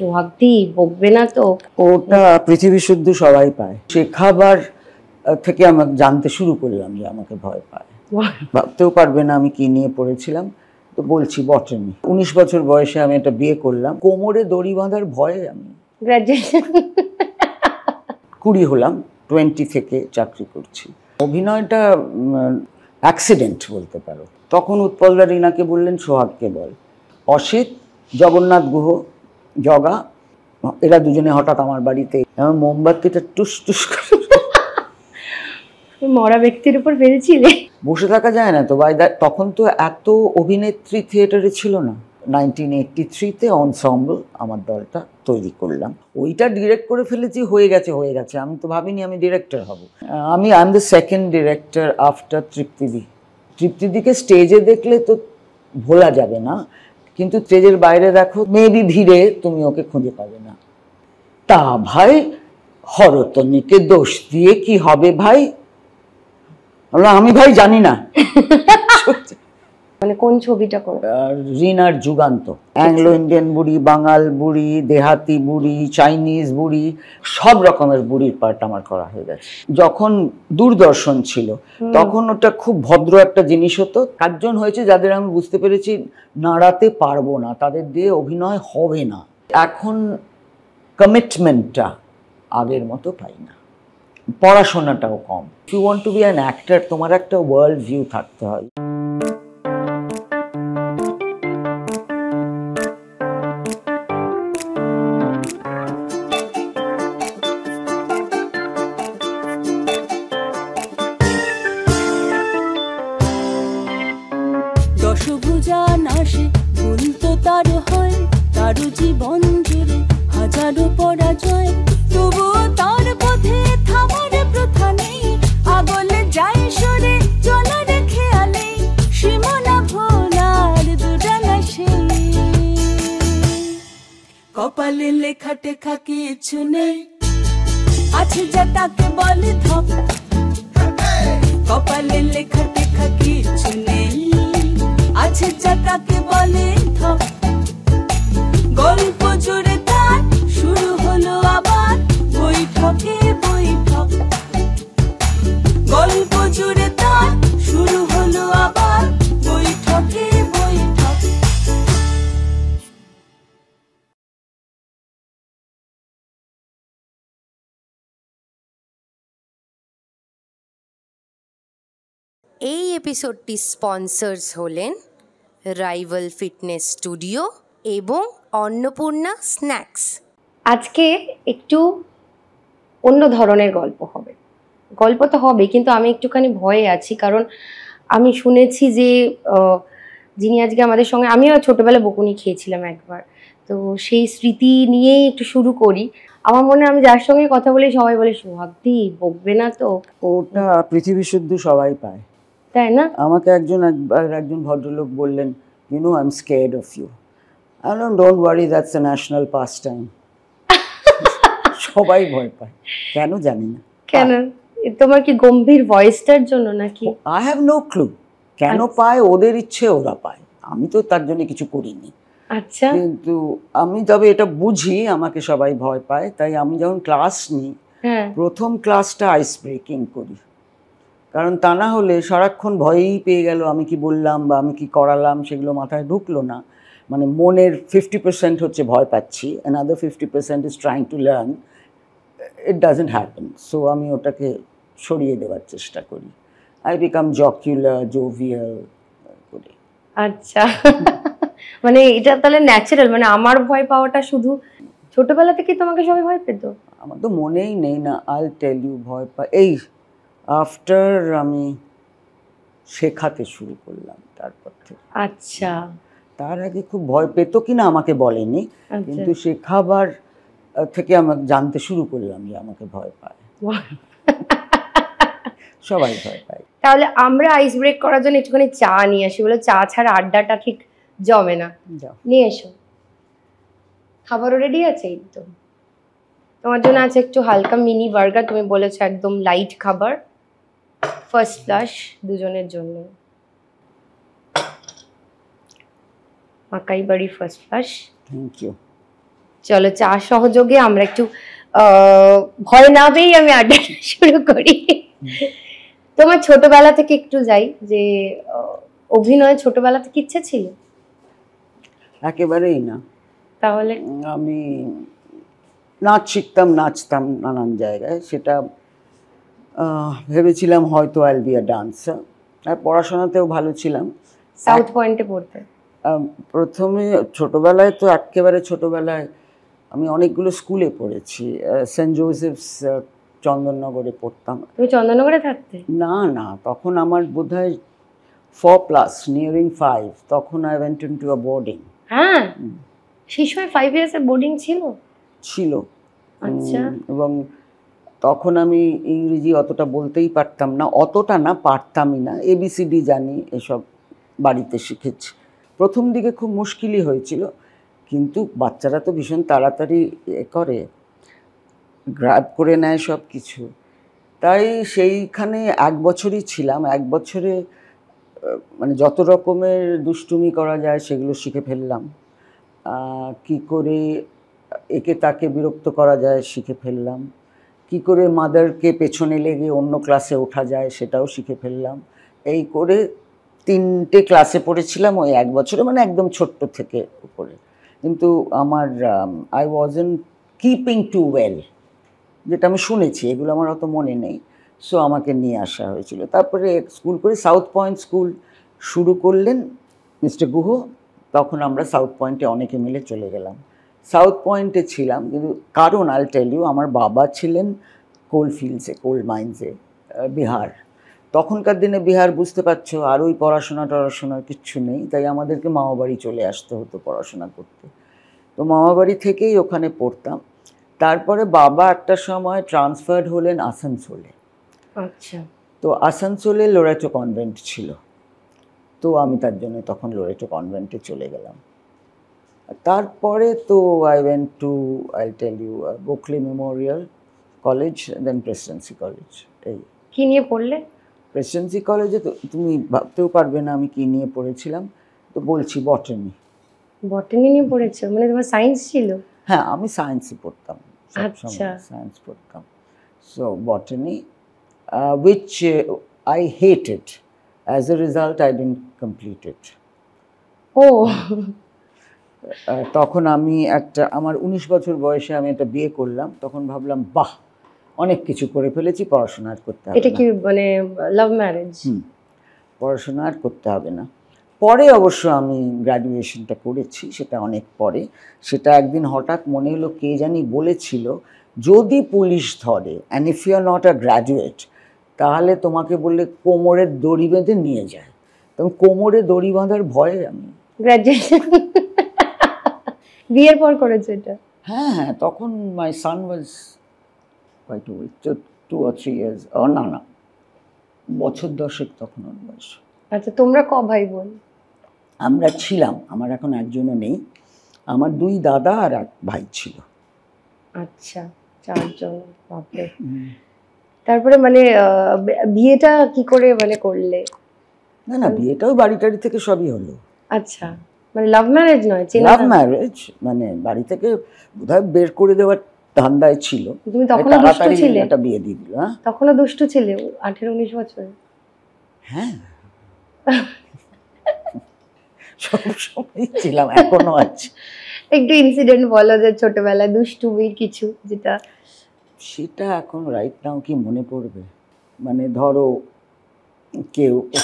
সোহাগদি বকবে না তো? ওটা পৃথিবী শুদ্ধ সবাই পায়। শেখাবার থেকে আমি জানতে শুরু করলাম যে আমাকে ভয় পায়। ভাবতেও পারবে না আমি কি নিয়ে পড়েছিলাম। তো বলছি বটানি। 19 বছর বয়সে আমি একটা বিয়ে করলাম। কোমরে দড়ি বাঁধার ভয়ে আমি গ্র্যাজুয়েশন 20 হলাম, 20 থেকে চাকরি করছি। অভিনয়টা অ্যাক্সিডেন্ট বলতে পারো। তখন উৎপলদা রিনাকে বললেন সোহাগকে বল। অসিত, জগন্নাথ গুহ, জগা এরা দুজনে হঠাৎ আমার বাড়িতে মোমবাতিটা টুস টুস করে মরা ব্যক্তির উপর বেরিয়েছিলে। বসে থাকা যায় না তো ভাই। তখন তো এত অভিনেত্রী থিয়েটারে ছিল না। 1983-তে অনসাম্বল আমার দলটা তৈরি করলাম। ওইটা ডিরেক্ট করে ফেলেছি, হয়ে গেছে। আমি তো ভাবিনি আমি ডিরেক্টর হব। I am the second director after তৃপ্তিদি। তৃপ্তিদিকে স্টেজে দেখলে তো ভোলা যাবে না, কিন্তু স্টেজের বাইরে দেখো মেবি ভিড়ে তুমি ওকে খুঁজে পাবে না। তা ভাই হরতনীকে দোষ দিয়ে কি হবে ভাই? আমি ভাই জানি না। মানে কোন ছবিটা করে? রিনার যুগান্ত। অ্যাংলো ইন্ডিয়ান বুড়ি, বাঙাল বুড়ি, দেহাতি বুড়ি, চাইনিজ বুড়ি, সব রকমের বুড়ির পার্ট আমার করা হয়ে গেছে। যখন দূরদর্শন ছিল তখন ওটা খুব ভদ্র একটা জিনিস হতো। কার্জন হয়েছে যাদের আমি বুঝতে পেরেছি নাড়াতে পারবো না, তাদের দিয়ে অভিনয় হবে না। এখন কমিটমেন্টটা আগের মতো পাই না, পড়াশোনাটাও কম। If you want to be an actor, তোমার একটা ওয়ার্ল্ড ভিউ থাকতে হয়। দশভুজা নাশে ভুল তো তার হয়, তার জীবন জুড়ে হাজারো পরাজয়, তবুও তার পথে থামার প্রথা নেই। আগলে যায় সরে চলার খেয়ালে, সীমানা ভোলার দুরাঙা সেই। কপালে লেখা টেখা কিছু নেই, আছে যা তাকে বলে ধপ। কপালে লেখা টেখা কিছু নেই, আছে যা তাকে বলে ধপ। গল্প জুড়ে তার শুরু হলো আবার বৈঠকে বৈঠক। গল্প জুড়ে তার শুরু হলো আবার বৈঠকে বৈঠক। এই এপিসোডটি স্পন্সর্স হলেন রাইভাল ফিটনেস স্টুডিও এবং অন্নপূর্ণা স্ন্যাক্স। আজকে একটু অন্য ধরনের গল্প হবে। গল্প তো হবে, কিন্তু আমি একটুখানি ভয়ে আছি, কারণ আমি শুনেছি যে যিনি আজকে আমাদের সঙ্গে, আমিও ছোটবেলায় বকুনি খেয়েছিলাম একবার, তো সেই স্মৃতি নিয়েই একটু শুরু করি। আমার মনে হয় আমি যার সঙ্গে কথা বলি সবাই বলে সোহাগদি বকবে না তো? ওটা পৃথিবী শুদ্ধ সবাই পায়, তাই না? আমাকে একজন ভদ্রলোক বললেন, you know I am scared of you. I বললাম don't worry, that's a national pastime. সবাই ভয় পায়, কেন জানি না। কেন? তোমার কি গম্ভীর ভয়েসটার জন্য নাকি? আই হ্যাভ নো ক্লু কেন পায়। ওদের ইচ্ছে ওরা পায়, আমি তো তার জন্য কিছু করিনি। আচ্ছা। কিন্তু আমি তবে এটা বুঝি আমাকে সবাই ভয় পায়। তাই আমি যখন ক্লাস নিই, প্রথম ক্লাসটা আইস ব্রেকিং করি, কারণ তা না হলে সারাক্ষণ ভয়েই পেয়ে গেল আমি কি বললাম বা আমি কি করালাম সেগুলো মাথায় ঢুকলো না। মানে মনের 50% হচ্ছে ভয় পাচ্ছি, another 50% is trying to learn. It doesn't happen. So আমি ওটাকে সরিয়ে দেওয়ার চেষ্টা করি। I become jocular, jovial করি। আচ্ছা, মানে এটা তাহলে ন্যাচারাল। মানে আমার ভয় পাওয়াটা শুধু ছোটবেলা থেকে তোমাকে সবাই ভয় পেত? আমার তো মনেই নেই না। I'll tell you ভয় পাই এই আফটার আমি শেখাতে শুরু করলাম তারপর থেকে। আচ্ছা। তার আগে খুব ভয় পেত কিনা আমাকে বলেনি, কিন্তু শেখাবার থেকে আমি জানতে শুরু করলাম যে আমাকে ভয় পায়। সবাই ভয় পায়। তাহলে আমরা আইস ব্রেক করার জন্য একটুখানি চা নিয়ে আসি, বলে চা ছাড়া আড্ডাটা ঠিক জমে না। নিয়ে এসো। খাবারও রেডি আছে? এই তো তোমার জন্য আছে একটু হালকা মিনি বার্গার, তুমি বলেছো একদম লাইট খাবার। ফার্স্ট ক্লাস দুজনের জন্য মাকাই বাড়ি ফার্স্ট ক্লাস। Thank you. চলো চার সহযোগে আমরা একটু ভয় না পেয়েই আমি আড্ডাটা শুরু করি। তোমার ছোটবেলা থেকে একটু যাই যে অভিনয় ছোটবেলা থেকে ইচ্ছে ছিল? একেবারেই না। তাহলে আমি নাচ শিখতাম, নাচতাম নানান জায়গায়, সেটা ভেবেছিলাম হয়তো আইল বি আ ডান্সার। আর পড়াশোনাতেও ভালো ছিলাম। সাউথ পয়েন্টে পড়তে? প্রথমে ছোটবেলায় তো একেবারে ছোটবেলায় আমি অনেকগুলো স্কুলে পড়েছি। সেন্ট জোসেফস চন্দননগরে পড়তাম। তুমি চন্দননগরে থাকতে? না না, তখন আমার বোধহয় 4+ নিয়ারিং 5, তখন I went into a boarding. হ্যাঁ, সেই সময় 5 years এর বোর্ডিং ছিল? ছিল। আচ্ছা। এবং তখন আমি ইংরেজি অতটা বলতেই পারতাম না, অতটা না, পারতামই না। ABCD জানি, এসব বাড়িতে শিখেছি। প্রথম দিকে খুব মুশকিলই হয়েছিল, কিন্তু বাচ্চারা তো ভীষণ তাড়াতাড়ি করে, গ্র্যাব করে নেয় সব কিছু। তাই সেইখানে 1 বছরই ছিলাম। 1 বছরে মানে যত রকমের দুষ্টুমি করা যায় সেগুলো শিখে ফেললাম। কি করে একে তাকে বিরক্ত করা যায় শিখে ফেললাম। কি করে মাদারকে পেছনে লেগে অন্য ক্লাসে ওঠা যায় সেটাও শিখে ফেললাম। এই করে 3টে ক্লাসে পড়েছিলাম ওই 1 বছরে, মানে একদম ছোট্ট থেকে উপরে। কিন্তু আমার I wasn't keeping too well, যেটা আমি শুনেছি, এগুলো আমার অত মনে নেই। সো আমাকে নিয়ে আসা হয়েছিল। তারপরে স্কুল করে সাউথ পয়েন্ট স্কুল শুরু করলেন মিস্টার গুহ। তখন আমরা সাউথ পয়েন্টে অনেকে মিলে চলে গেলাম। সাউথ পয়েন্টে ছিলাম কিন্তু কারণ আইল টেল ইউ, আমার বাবা ছিলেন কোল ফিল্ডসে, কোল মাইন্সে, বিহার। তখনকার দিনে বিহার বুঝতে পারছো, আর ওই পড়াশোনার কিচ্ছু নেই, তাই আমাদেরকে মামাবাড়ি চলে আসতে হতো পড়াশোনা করতে। তো মামাবাড়ি থেকেই ওখানে পড়তাম। তারপরে বাবা একটা সময় ট্রান্সফার্ড হলেন আসানসোলে। আচ্ছা। তো আসানসোলে লোরেটো কনভেন্ট ছিল, তো আমি তার জন্য তখন লোরেটো কনভেন্টে চলে গেলাম। তারপরে তো I went to, I'll tell you, Gokhale memorial college, then Presidency college. এই কি নিয়ে পড়লে? প্রেসিডেন্সি কলেজে তো তুমি ভাবতেও পারবে না আমি কি নিয়ে পড়েছিলাম। তো বলছি, বটানি। বটানি নিয়ে পড়েছো? মানে তোমার সায়েন্স ছিল? হ্যাঁ, আমি সায়েন্সই পড়তাম, আচ্ছা। সায়েন্স পড়তাম। So বটানি, which I hated. As a result, I didn't complete it. ও তখন আমি আমার 19 বছর বয়সে আমি একটা বিয়ে করলাম। তখন ভাবলাম, বাহ, অনেক কিছু করে ফেলেছি, পড়াশোনা আর করতে হবে এটা না। কি মানে লাভ ম্যারেজ? পড়াশোনা আর করতে হবে না। পরে অবশ্য আমি গ্র্যাজুয়েশনটা করেছি, সেটা অনেক পরে। সেটা একদিন হঠাৎ মনে হলো, কে জানি বলেছিল, যদি পুলিশ ধরে and if you are not a graduate, তাহলে তোমাকে বললে কোমরের দড়ি বেঁধে নিয়ে যায়। তখন কোমরে দড়ি বাঁধার ভয়ে আমি গ্র্যাজুয়েশন বিয়ের পর করেছো এটা? হ্যাঁ হ্যাঁ, তখন মাই সান was quite old, 2 or 3 years, না, বছর 10 তখন ওর বয়স। আচ্ছা, তোমরা ক ভাই বোন? আমরা ছিলাম, আমার এখন একজনও নেই, আমার 2 দাদা আর 1 ভাই ছিল। আচ্ছা, 4 জন। বাপরে। তারপরে মানে বিয়েটা কি করে মানে করলে? না, বিয়েটাও বাড়ি টাড়ি থেকে সবই হলো। আচ্ছা, মানে লাভ ম্যারেজ নয়? লাভ ম্যারেজ, মানে বাড়ি থেকে বোধহয় বের করে দেওয়ার ধান্দায় ছিল। তুমি তখনও দুষ্টু ছিলে? একটা বিয়ে দিয়ে দিল। হ্যাঁ, তখনও দুষ্টু ছিলে 18-19 বছরে? হ্যাঁ, সবসময় ছিলাম, এখনো আছে। একটু ইনসিডেন্ট বলো যে ছোটবেলায় দুষ্টুমির কিছু, যেটা। সেটা এখন রাইট নাও কি মনে পড়বে? মানে ধরো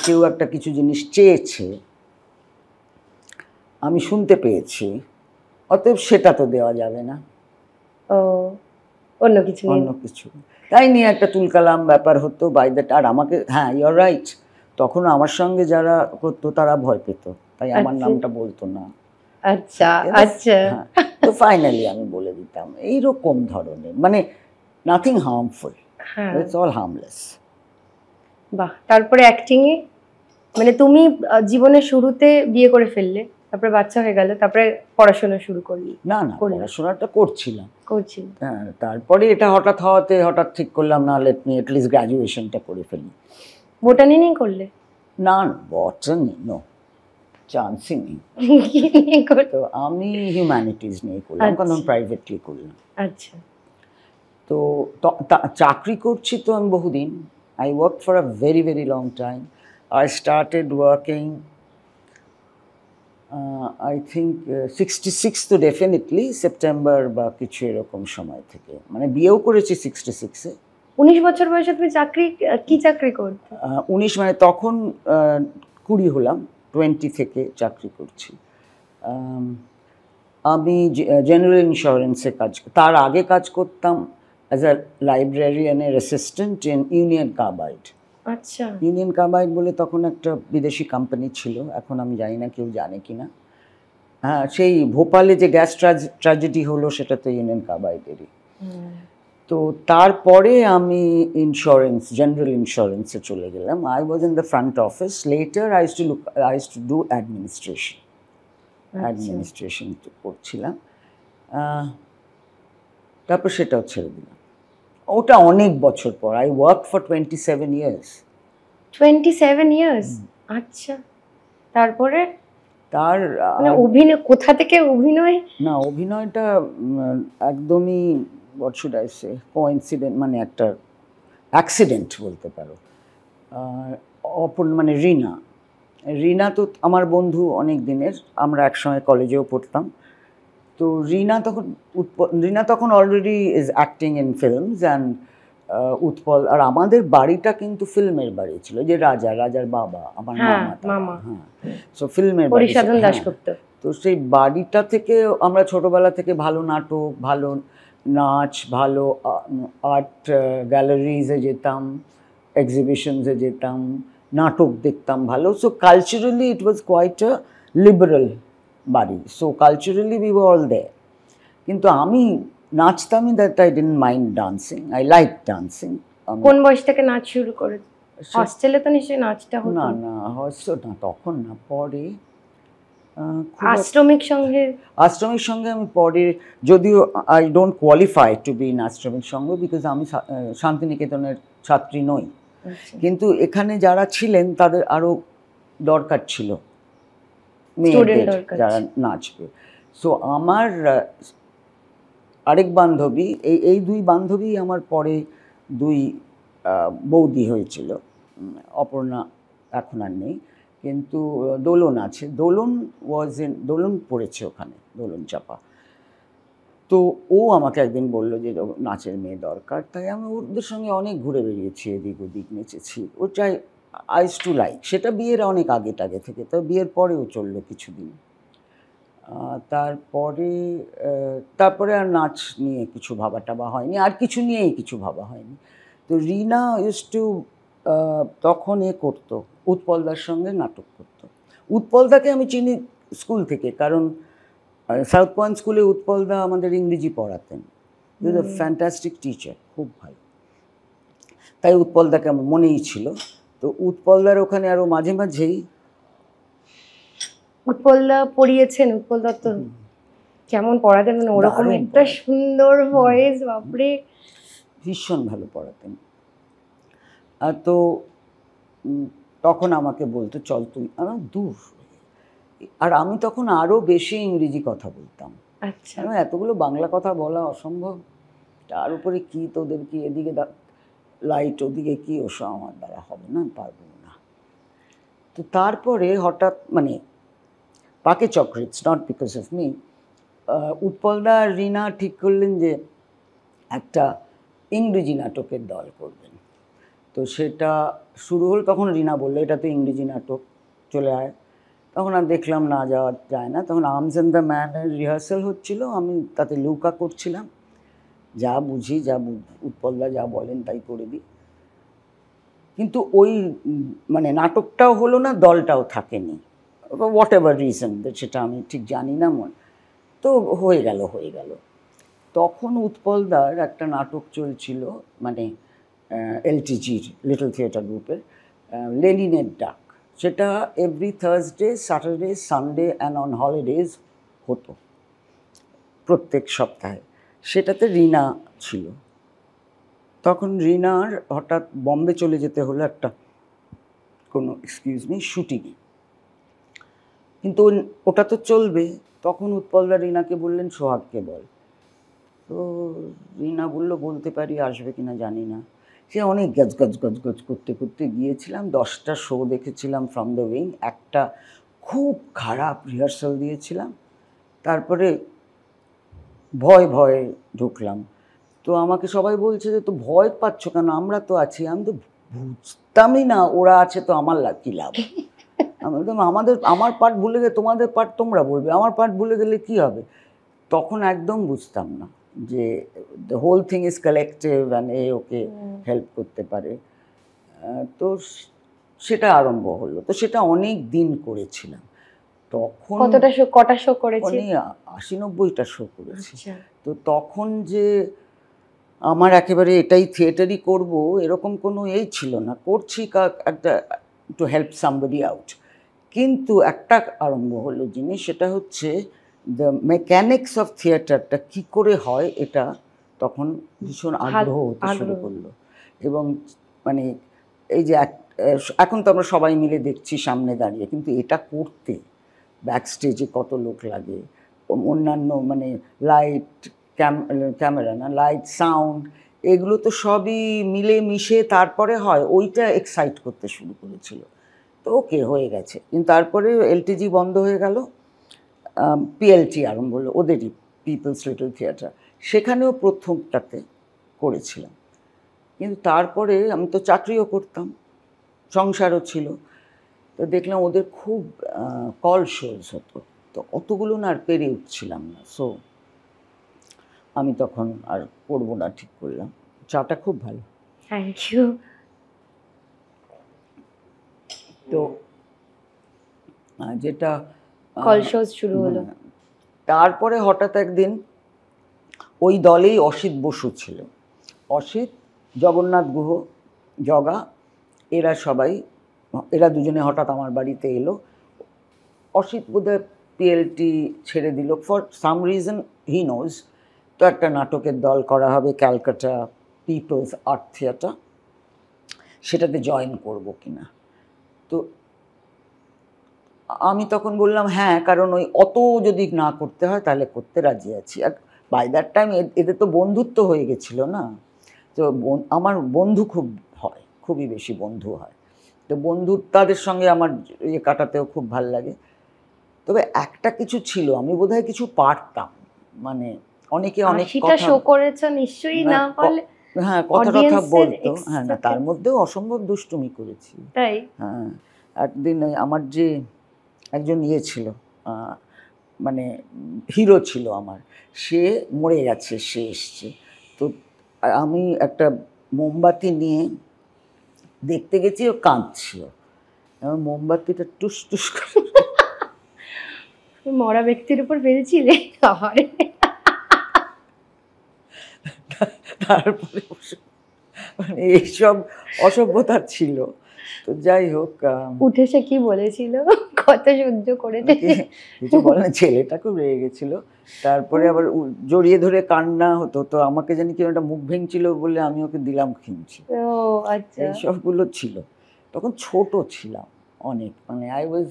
কেউ একটা কিছু জিনিস চেয়েছে, আমি শুনতে পেয়েছি, অতএব সেটা তো দেওয়া যাবে না, ও, অন্য কিছু নিয়ে। অন্য কিছু। তাই নিয়ে একটা তুলকালাম ব্যাপার হতো বাই দ্যাট। আর আমাকে, হ্যাঁ, ইউ আর রাইট, তখন আমার সঙ্গে যারা করতো তারা ভয় পেত, তাই আমার নামটা বলতো না। আচ্ছা আচ্ছা। তো ফাইনালি আমি বলে দিতাম। এইরকম ধরনের, মানে nothing harmful, it's all harmless. বাহ। তারপরে অ্যাক্টিং এ মানে তুমি জীবনের শুরুতে বিয়ে করে ফেললে, তারপরে বাচ্চা হয়ে গেল, তারপরে পড়াশোনা শুরু করলি? না, পড়াশোনাটা করছিলাম। হ্যাঁ, তারপরে এটা হঠাৎ ঠিক করলাম, না, লেট মি এটলিস্ট গ্র্যাজুয়েশনটা করে ফেলি। বোটানি নিয়ে করলে? না, বটানি নো। চান্সই নেই। কি নিয়ে তো আমি হিউম্যানিটিজ নিয়ে করলাম, কারণ প্রাইভেটলি করলাম। আচ্ছা, তো চাকরি করছি তো আমি বহুদিন। I work for a very very long time. I started working I think 66 তো ডেফিনেটলি সেপ্টেম্বর বা কিছু এরকম সময় থেকে, মানে বিয়েও করেছি 66-এ। 19 বছর বয়সে তুমি কি চাকরি করতে? 19 মানে তখন 20 হলাম, 20 থেকে চাকরি করছি। আমি জেনারেল ইন্স্যুরেন্সে তার আগে কাজ করতাম অ্যাজ আ লাইব্রেরিয়ানের অ্যাসিস্ট্যান্ট ইন ইউনিয়ন কার্বাইড। আচ্ছা, ইউনিয়ন কার্বাইড বলে তখন একটা বিদেশি কোম্পানি ছিল, এখন আমি জানি না কেউ জানে কিনা। হ্যাঁ, সেই ভোপালে যে গ্যাস ট্র্যাজেডি হলো সেটা তো ইউনিয়ন কার্বাইডেরই। তো তারপরে আমি জেনারেল ইন্স্যুরেন্সে চলে গেলাম। I was in the front office. Letter I use to do administration করছিলাম। তারপর সেটাও ছেড়ে দিলাম। ওটা অনেক বছর পর। I work for 27 years। 27 years. আচ্ছা, তারপরে তার মানে অভিনয় কোথা থেকে অভিনয়? না, অভিনয়টা একদমই what should I say coincident, মানে একটা অ্যাক্সিডেন্ট বলতে পারো। মানে রিনা তো আমার বন্ধু অনেক দিনের, আমরা একসঙ্গে কলেজেও পড়তাম। তো রিনা তখন already is acting in films and Utpal, আর আমাদের বাড়িটা কিন্তু ফিল্মের বাড়ি ছিল, যে রাজার বাবা আমার মামা। হ্যাঁ, সো ফিল্মের বাড়ি। তো সেই বাড়িটা থেকে আমরা ছোটবেলা থেকে ভালো নাটক, ভালো নাচ, ভালো আর্ট গ্যালারিজে যেতাম, এক্সিবিশনসে যেতাম, নাটক দেখতাম ভালো। So culturally it was quite a liberal বাড়ি। So culturally we were all there. কিন্তু আমি নাচতামই, that I didn't mind dancing, I like dancing. কোন বয়স থেকে নাচ শুরু করে? হস্টেলে তো নিশ্চয়ই নাচটা হতো? না হস্টেল না, তখন না, পরে আশ্রমিক সঙ্গে আমি পরে, যদিও I don't qualify to be in আশ্রমিক সঙ্গ, বিকজ আমি শান্তিনিকেতনের ছাত্রী নই। কিন্তু এখানে যারা ছিলেন তাদের আরও দরকার ছিল মেয়েদের যারা নাচবে। সো আমার আরেক বান্ধবী, এই দুই বান্ধবী আমার পরে দুই বৌদি হয়েছিল। অপর্ণা এখন আর নেই, কিন্তু দোলন আছে। দোলন পড়েছে ওখানে, দোলন চাপা। তো ও আমাকে একদিন বললো যে নাচের মেয়ে দরকার। তাই আমি ওদের সঙ্গে অনেক ঘুরে বেরিয়েছি, এদিক ওদিক নেচেছি। ওটাই আই ইউজ টু লাইক। সেটা বিয়ের অনেক আগে থেকে, তো বিয়ের পরেও চললো কিছুদিন। তারপরে আর নাচ নিয়ে কিছু ভাবা হয়নি, আর কিছু নিয়েই কিছু ভাবা হয়নি। তো রিনা ইউজ টু তখন করতো, উৎপলদার সঙ্গে নাটক করতো। উৎপলদাকে আমি চিনি স্কুল থেকে, কারণ সাউথ পয়েন্ট স্কুলে উৎপলদা আমাদের ইংরেজি পড়াতেন। হি ওয়াজ আ ফ্যান্টাস্টিক টিচার, খুব ভালো। তাই উৎপলদাকে আমার মনেই ছিল। তো উৎপলদার ওখানে আরও মাঝে মাঝেই উৎপলদা পড়িয়েছেন। উৎপলদা তো কেমন পড়াতেন, মানে ওরকম একটা সুন্দর ভয়েস, বাপরে, ভীষণ ভালো পড়াতেন। তো তখন আমাকে বলতো চল তুই, আমার দূর। আর আমি তখন আরও বেশি ইংরেজি কথা বলতাম। আচ্ছা, এতগুলো বাংলা কথা বলা অসম্ভব, তার উপরে কি তোদের কি এদিকে লাইট, ওদিকে কি, ওসব আমার দ্বারা হবে না, পারবো না। তো তারপরে হঠাৎ, মানে পাকে চক্র, it's not because of me, উৎপলদা আর রিনা ঠিক করলেন যে একটা ইংরেজি নাটকের দল করবেন। তো সেটা শুরু হল, তখন রিনা বললো এটা তো ইংরেজি নাটক, চলে আয়। তখন আর দেখলাম না, যাওয়া যায় না। তখন আর্মস অ্যান্ড দ্য ম্যানের রিহার্সাল হচ্ছিল, আমি তাতে লুকা করছিলাম, যা বুঝি, উৎপলদা যা বলেন তাই করে দিই। কিন্তু ওই মানে নাটকটাও হলো না, দলটাও থাকেনি, হোয়াট এভার রিজন, সেটা আমি ঠিক জানি না। তো হয়ে গেল। তখন উৎপলদার একটা নাটক চলছিল, মানে এলটিজির, লিটল থিয়েটার গ্রুপের, লেনিনের ডাক। সেটা every Thursday, Saturday, Sunday and on holidays হতো প্রত্যেক সপ্তাহে। সেটাতে রিনা ছিল। তখন রিনার হঠাৎ বম্বে চলে যেতে হলো একটা কোনো শুটিংয়ে। কিন্তু ওটা তো চলবে। তখন উৎপলদা রিনাকে বললেন সোহাগকে বল। তো রিনা বললো বলতে পারি, আসবে কিনা জানি না। সে অনেক গজ করতে করতে গিয়েছিলাম। 10টা শো দেখেছিলাম ফ্রম দ্য উইং। একটা খুব খারাপ রিহার্সাল দিয়েছিলাম। তারপরে ভয়ে ঢুকলাম। তো আমাকে সবাই বলছে যে তো ভয় পাচ্ছ কেন, আমরা তো আছি। আমি তো বুঝতামই না ওরা আছে তো আমার কী লাভ। আমার পার্ট ভুলে গেলে তোমাদের পার্ট তোমরা বলবে, আমার পার্ট ভুলে গেলে কি হবে। তখন একদম বুঝতাম না যে the whole thing is collective and okay help করতে পারে। তো সেটা আরম্ভ হলো। তো সেটা অনেক দিন করেছিলাম। তখন কটা শো করেছি? 80-90টা শো করেছি। তো তখন যে আমার একেবারে এটাই থিয়েটারই করব এরকম কোনো এই ছিল না। করছি একটা টু হেল্প সামবডি আউট। কিন্তু একটা আরম্ভ হলো জিনিস, সেটা হচ্ছে দ্য মেকানিক্স অফ থিয়েটারটা কী করে হয়, এটা তখন ভীষণ আগ্রহ হতে শুরু করলো। এবং মানে এই যে এখন তো আমরা সবাই মিলে দেখছি সামনে দাঁড়িয়ে, কিন্তু এটা করতে ব্যাক স্টেজে কত লোক লাগে, অন্যান্য মানে লাইট ক্যামেরা না, লাইট সাউন্ড, এগুলো তো সবই মিলে মিশে তারপরে হয়। ওইটা এক্সাইট করতে শুরু করেছিল। তো ওকে হয়ে গেছে। কিন্তু তারপরে এলটিজি বন্ধ হয়ে গেল, পিএলটি আরম্ভ হলো, ওদেরই পিপলস লিটল থিয়েটার। সেখানেও প্রথমটাতে করেছিলাম। কিন্তু তারপরে আমি তো চাকরিও করতাম, সংসারও ছিল। তো দেখলাম ওদের খুব কল শোজ হতো, তো অতগুলো না আর পেরে উঠছিলাম না। সো আমি তখন আর করবো না ঠিক করলাম। চাটা খুব ভালো। Thank you. তো যেটা কল শোজ শুরু হলো। তারপরে হঠাৎ একদিন ওই দলেই অসিত বসু ছিল। অসিত, জগন্নাথ গুহ, জগা, এরা দুজনে হঠাৎ আমার বাড়িতে এলো। অসিত বোধহয় পিএলটি ছেড়ে দিল for some reason, he knows. তো একটা নাটকের দল করা হবে, ক্যালকাটা পিপলস আর্ট থিয়েটার, সেটাতে জয়েন করব কিনা। তো আমি তখন বললাম হ্যাঁ, কারণ ওই অত যদি না করতে হয় তাহলে করতে রাজি আছি। আর বাই দ্যাট টাইম এদের তো বন্ধুত্ব হয়ে গেছিল না। তো আমার বন্ধু খুব হয়, খুবই বেশি বন্ধু হয়। তো তাদের সঙ্গে আমার কাটাতেও খুব ভাল লাগে। তবে একটা কিছু ছিল, আমি বোধহয় কিছু পারতাম, মানে অনেকে অনেক কথা শো করেছো নিশ্চয়ই, না পারলে হ্যাঁ কথা বলতো। হ্যাঁ না, তার মধ্যেও অসম্ভব দুষ্টুমি করেছি। তাই? হ্যাঁ, একদিন আমার যে একজন ছিল, মানে হিরো ছিল আমার, সে মরে গেছে, সে এসছে। তো আমি একটা মোমবাতি নিয়ে দেখতে গেছি, ও কাঁদছিল। এবং মোমবাতিটা টুস টুস করে মরা ব্যক্তির উপর বেঁধেছিলে? তারপরে মানে এইসব অসভ্যতা ছিল। তো যাই হোক, উঠে সে কি বলেছিল, কত সহ্য করেছে? কিছু বলে, ছেলেটা খুব রেগে গেছিল। তারপরে আবার জড়িয়ে ধরে কান্না হতো। তো আমাকে জানি কি একটা মুখ ভেঙছিল বলে আমি ওকে দিলাম খিমচি। ও আচ্ছা। এইসবগুলো ছিল। তখন ছোট ছিলাম অনেক, মানে আই ওয়াজ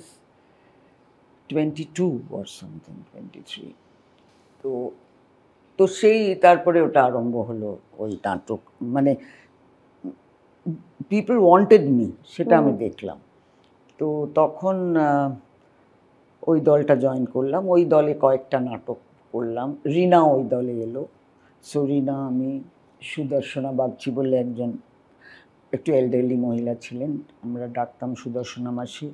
22 or something, 23। তো সেই তারপরে ওটা আরম্ভ হলো, ওই নাটক, মানে পিপল ওয়ান্টেড মি, সেটা আমি দেখলাম। তো তখন ওই দলটা জয়েন করলাম। ওই দলে কয়েকটা নাটক করলাম। রিনা ওই দলে এলো। সো রিনা, আমি, সুদর্শনা বাগচি বলে একজন একটু এলডারলি মহিলা ছিলেন, আমরা ডাকতাম সুদর্শনা মাসি,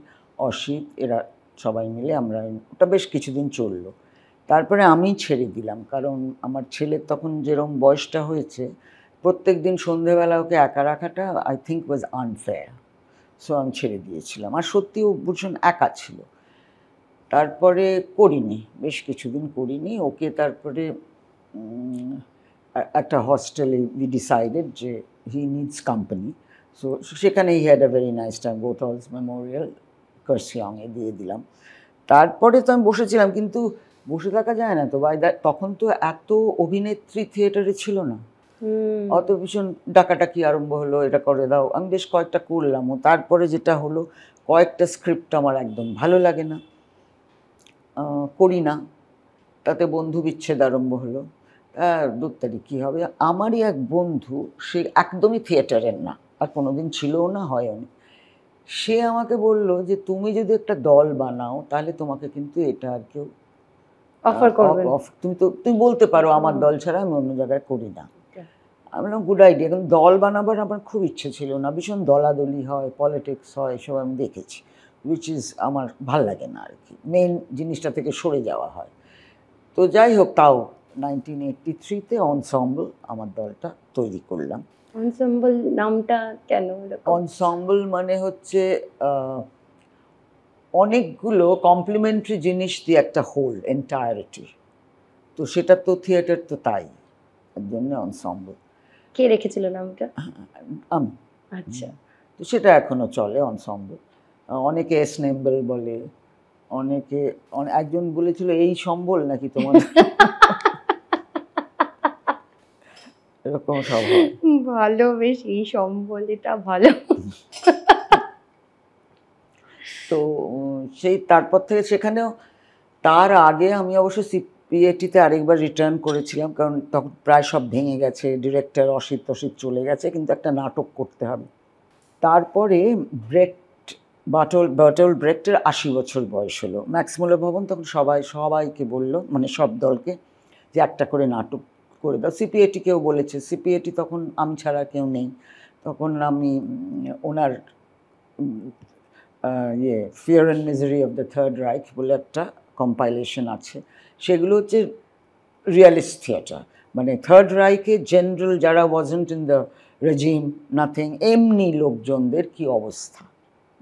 অসিত, এরা সবাই মিলে আমরা, ওটা বেশ কিছুদিন চললো। তারপরে আমি ছেড়ে দিলাম, কারণ আমার ছেলের তখন যেরকম বয়সটা হয়েছে, প্রত্যেক দিন সন্ধেবেলা ওকে একা রাখাটা I think was unfair. So আমি ছেড়ে দিয়েছিলাম। আর সত্যিও ভীষণ একা ছিল। তারপরে করিনি, বেশ কিছুদিন করিনি ওকে। তারপরে একটা হস্টেলে উই ডিসাইডেড যে হি নিডস কোম্পানি। সো সেখানে he had a very nice time, Goethals Memorial, কার্সিয়ংয়ে দিয়ে দিলাম। তারপরে তো আমি বসেছিলাম, কিন্তু বসে থাকা যায় না তো তখন তো এত অভিনেত্রী থিয়েটারে ছিল না, অত ভীষণ ডাকাডাকি আরম্ভ হলো, এটা করে দাও। আমি বেশ কয়েকটা করলামও। তারপরে যেটা হলো, কয়েকটা স্ক্রিপ্ট আমার একদম ভালো লাগে না, করি না, তাতে বন্ধু বিচ্ছেদ আরম্ভ হলো। দু তারিখ কী হবে। আমারই এক বন্ধু, সে একদমই থিয়েটারের না, আর কোনোদিন ছিলও না, হয়নি। সে আমাকে বলল যে তুমি যদি একটা দল বানাও তাহলে তোমাকে কিন্তু এটা আর কেউ অফার করবেন। তুমি বলতে পারো আমার দল ছাড়া আমি অন্য জায়গায় করি না। আমি বললাম গুড আইডিয়া, কিন্তু দল বানাবার আমার খুব ইচ্ছে ছিল না, ভীষণ দলাদলি হয়, পলিটিক্স হয়, এসব আমি দেখেছি, উইচ ইজ আমার ভাল লাগে না আর কি, মেন জিনিসটা থেকে সরে যাওয়া হয়। তো যাই হোক, তাও 1983-তে অনসম্বল আমার দলটা তৈরি করলাম। অনসেম্বল নামটা কেন এরকম? অনসম্বল মানে হচ্ছে অনেকগুলো কমপ্লিমেন্টারি জিনিস দিয়ে একটা হোল এন্টায়ারিটি, তো সেটা তো থিয়েটার তো তাই, এর জন্য অনসম্বল। কে রেখেছিল নামটা? আমি। আচ্ছা। তো সেটা এখনো চলে অনসম্বল। অনেকে এসনেম্বল বলে, অনেকে একজন বলেছিল এই সম্বল নাকি তোমার, এরকম সব হয়। ভালো, বেশ, এই সম্বল, এটা ভালো। তো সেই তারপর থেকে সেখানেও, তার আগে আমি অবশ্য সিপিএটিতে আরেকবার রিটার্ন করেছিলাম, কারণ তখন প্রায় সব ভেঙে গেছে, ডিরেক্টর অসিত চলে গেছে, কিন্তু একটা নাটক করতে হবে। তারপরে বার্টোল্ট ব্রেক্টের 80 বছর বয়স হলো, ম্যাক্স মুলার ভবন তখন সবাইকে বললো, মানে সব দলকে, যে একটা করে নাটক করে দাও। সিপিএটিকেও বলেছে, সিপিএটি তখন আমি ছাড়া কেউ নেই, তখন আমি ওনার fear and misery of the third Reich বলে একটা কম্পাইলেশন আছে, সেগুলো হচ্ছে রিয়ালিস্ট থিয়েটার, মানে থার্ড রাইখে জেনারেল যারা wasn't in the regime, nothing, এমনি লোকজনদের কি অবস্থা,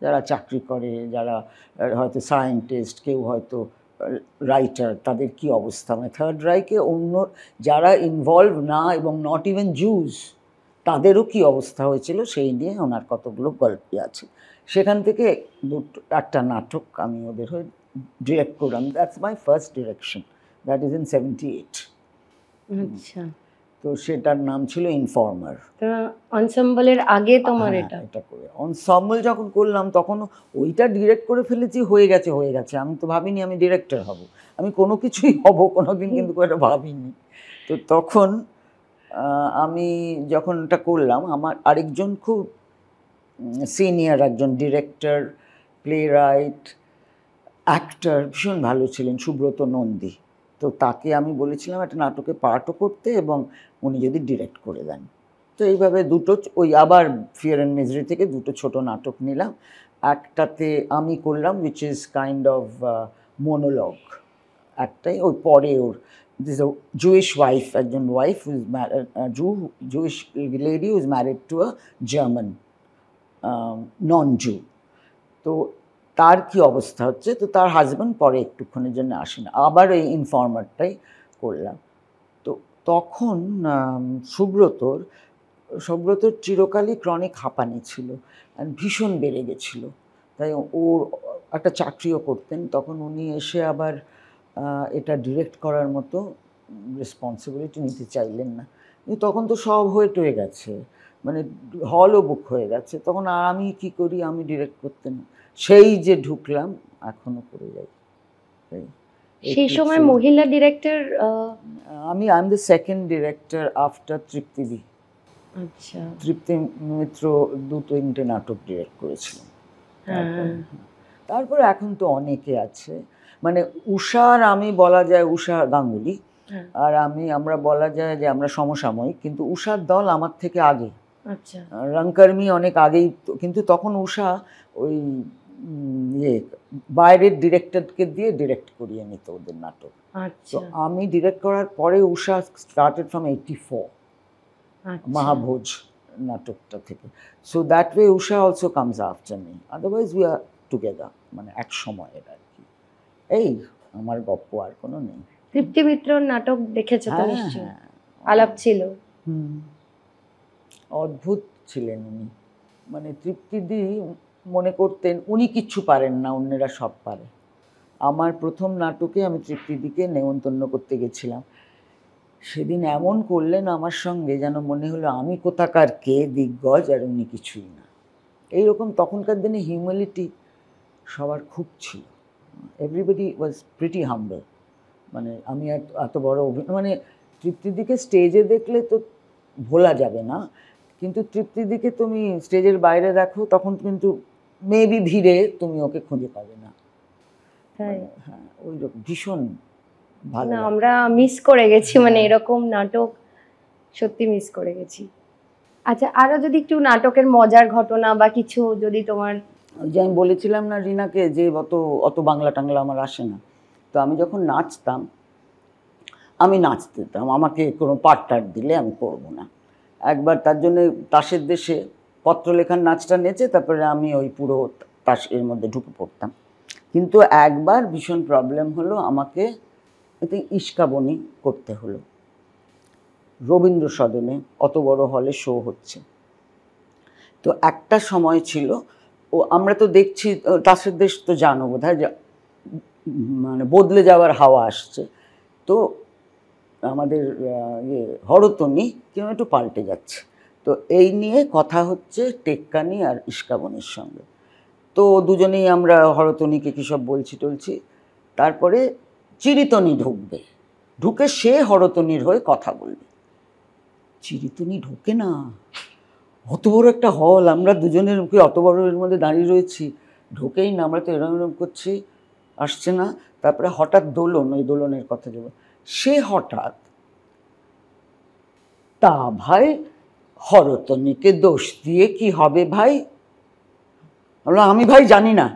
যারা চাকরি করে, যারা হয়তো সায়েন্টিস্ট, কেউ হয়তো রাইটার, তাদের কি অবস্থা, মানে থার্ড রাইখে অন্য যারা ইনভলভ না এবং নট ইভেন জুস, তাদেরও কি অবস্থা হয়েছিল, সেই নিয়ে ওনার কতগুলো গল্প আছে। সেখান থেকে একটা নাটক আমি ওদের হয়ে ডিরেক্ট করলাম। That's my first direction, that is in 78। আচ্ছা। তো সেটার নাম ছিল ইনফর্মার। তো অনসেম্বলের আগে তোমার এটা করে অনসম্বল যখন করলাম তখন ওইটা ডিরেক্ট করে ফেলেছি, হয়ে গেছে, আমি তো ভাবিনি আমি ডিরেক্টর হব, আমি কোনো কিছুই হব কোনোদিন, কিন্তু এটা ভাবিনি। তো তখন আমি যখন এটা করলাম, আমার আরেকজন খুব সিনিয়র একজন ডিরেক্টর, প্লে রাইট, অ্যাক্টর, ভীষণ ভালো ছিলেন, সুব্রত নন্দী। তো তাকে আমি বলেছিলাম একটা নাটকে পার্টও করতে, এবং উনি যদি ডিরেক্ট করে দেন। তো এইভাবে দুটো, ওই আবার ফিয়ার অ্যান্ড মিজারি থেকে দুটো ছোট নাটক নিলাম। একটাতে আমি করলাম which is kind of monologue, একটাই ওই পরে ওর দিস জুইশ ওয়াইফ, একজন wife who's Jewish lady who's married to a German non Jew. তো তার কি অবস্থা হচ্ছে, তো তার হাজব্যান্ড পরে একটুক্ষণের জন্য আসেন, আবার এই ইনফর্মারটাই করলাম। তো তখন সুব্রতর চিরকালই ক্রনিক হাঁপানি ছিল, ভীষণ বেড়ে গেছিলো, তাই ওর একটা চাকরিও করতেন। তখন উনি এসে আবার এটা ডিরেক্ট করার মতো রেসপন্সিবিলিটি নিতে চাইলেন না, কিন্তু তখন তো সব হয়ে গেছে, মানে হলও বুক হয়ে গেছে, তখন আর আমি কি করি, আমি ডিরেক্ট করতে না, সেই যে ঢুকলাম, এখনো করে যাই। সেই সময় মহিলা director I am the second director after তৃপ্তিদি। আচ্ছা। তৃপ্তি মিত্র 2-3টে নাটক ডিরেক্ট করেছিলেন। তারপরে এখন তো অনেকে আছে, মানে উষার আমি বলা যায়, উষা গাঙ্গুলি আর আমরা বলা যায় যে আমরা সমসাময়িক, কিন্তু উষার দল আমার থেকে আগে। আচ্ছা। রংকর্মী অনেক আগেই, কিন্তু তখন উষা ওই বাইরের ডিরেক্টরকে দিয়ে ডিরেক্ট করিয়ে নিত ওদের নাটক। তো আমি ডিরেক্ট করার পরে উষা স্টার্টেড ফ্রম 84 মহাভোজ নাটকটা থেকে। So that way Usha also comes after me, otherwise we are together, মানে এক সময়ের আর কি। এই আমার গপ্প, আর কোনো নেই। তৃপ্তি মিত্রর নাটক দেখেছো তো নিশ্চয়ই? আলাপ ছিল। অদ্ভুত ছিলেন উনি, মানে তৃপ্তিদি মনে করতেন উনি কিচ্ছু পারেন না, অন্যেরা সব পারে। আমার প্রথম নাটকে আমি তৃপ্তিদিকে নেমন্তন্ন করতে গেছিলাম, সেদিন এমন করলেন আমার সঙ্গে যেন মনে হলো আমি কোথাকার কে, দিগ্গজ, আর উনি কিছুই না। এইরকম তখনকার দিনে হিউম্যানিটি সবার খুব ছিল, এভরিবডি ওয়াজ প্রিটি হাম্বল। মানে আমি এত বড় মানে তৃপ্তিদিকে স্টেজে দেখলে তো ভোলা যাবে না, কিন্তু তৃপ্তিদিকে তুমি স্টেজের বাইরে দেখো তখন কিন্তু মেবি ভিড়ে তুমি ওকে খুঁজে পাবে না। হ্যাঁ, ওই ভীষণ ভালো। না, আমরা মিস করে গেছি, মানে এরকম নাটক সত্যি মিস করে গেছি। আচ্ছা, আরো যদি একটু নাটকের মজার ঘটনা বা কিছু যদি তোমার। যে আমি বলেছিলাম না রিনাকে যে অত বাংলা টাংলা আমার আসে না, তো আমি যখন নাচতাম আমি নাচতেতাম, আমাকে কোনো পার্ট দিলে আমি করবো না। একবার তার জন্যে তাসের দেশে পত্রলেখার নাচটা নেচে তারপরে আমি ওই পুরো তাস এর মধ্যে ঢুকে পড়তাম। কিন্তু একবার ভীষণ প্রবলেম হলো, আমাকে এতে ইস্কাবনি করতে হলো রবীন্দ্র সদনে, অত বড় হলে শো হচ্ছে। তো একটা সময় ছিল, ও আমরা তো দেখছি তাসের দেশ তো জানো বোধহয়, মানে বদলে যাওয়ার হাওয়া আসছে। তো আমাদের হরতনি কেউ একটু পাল্টে যাচ্ছে, তো এই নিয়ে কথা হচ্ছে টেক্কানি আর ইস্কাবনির সঙ্গে। তো দুজনেই আমরা হরতনিকে কী সব বলছি, তারপরে চিরিতনি ঢুকবে, ঢুকে সে হরতনির হয়ে কথা বলবে। চিরিতনি ঢোকে না, অত বড় একটা হল, আমরা দুজনের মুখে অত বড় এর মধ্যে দাঁড়িয়ে রয়েছি, ঢোকেই না। আমরা তো এরম করছি, আসছে না। তারপরে হঠাৎ দোলন, ওই দোলনের কথা বলবো, সে হঠাৎ তা ভাই হরতনিকে দোষ দিয়ে কি হবে ভাই? আমি ভাই জানি না।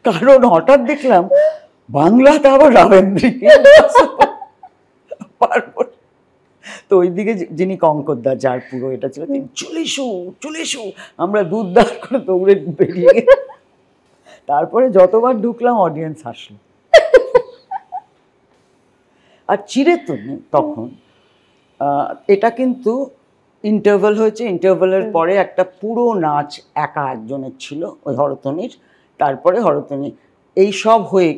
কারণ হঠাৎ দেখলাম বাংলাতে আবার রাবেন্দ্রীকে পারবো। তো ওইদিকে যিনি কঙ্করদা, যার পুরো এটা ছিল, তিনি চলে এসো, আমরা দুধ দাঁড় করে দৌড়ে বেরিয়ে গেলাম। তারপরে যতবার ঢুকলাম অডিয়েন্স হাসলো। আর চিরিতনি তখন এটা কিন্তু ইন্টারভাল হয়েছে, ইন্টারভালের পরে একটা পুরো নাচ একা একজনের ছিল ওই হরতনির, তারপরে হরতনি এই সব হয়ে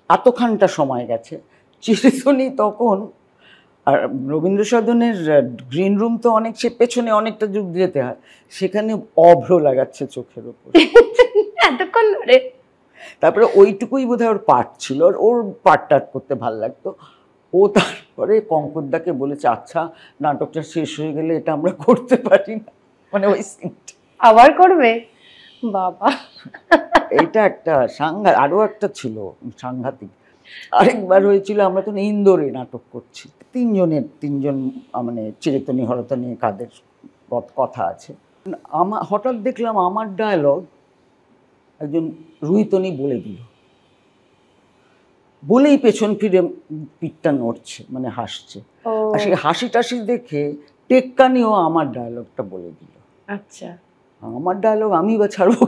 এতখানটা সময় গেছে। চিরিতনি তখন, আর রবীন্দ্র সদনের গ্রিন রুম তো অনেক, সে পেছনে অনেকটা যুগ যেতে হয়, সেখানে অভ্র লাগাচ্ছে চোখের ওপর এতক্ষণ ধরে। তারপরে ওইটুকুই বোধহয় ওর পার্ট ছিল, ওর পার্টটা করতে ভালো লাগতো। ও তারপরে কঙ্করদাকে বলেছে, আচ্ছা নাটকটা শেষ হয়ে গেলে এটা আমরা করতে পারি না, মানে ওই সিনটা আবার করবে বাবা। এইটা একটা আরও একটা ছিল সাংঘাতিক। আরেকবার হয়েছিল, আমরা তো ইন্দোরে নাটক করছি, তিনজন মানে চিরিতনি হরতনি কাদের কথা আছে। হঠাৎ দেখলাম আমার ডায়লগ একজন রুহিতনি বলে দিল, বলেই পেছন ফিরে পিঠটা নড়ছে, মানে হাসছে। আর সেই হাসি টাসি দেখে টেক্কানিও আমার ডায়লগটা বলে দিল। আচ্ছা, আমার ডায়লগ আমি বা ছাড়বো?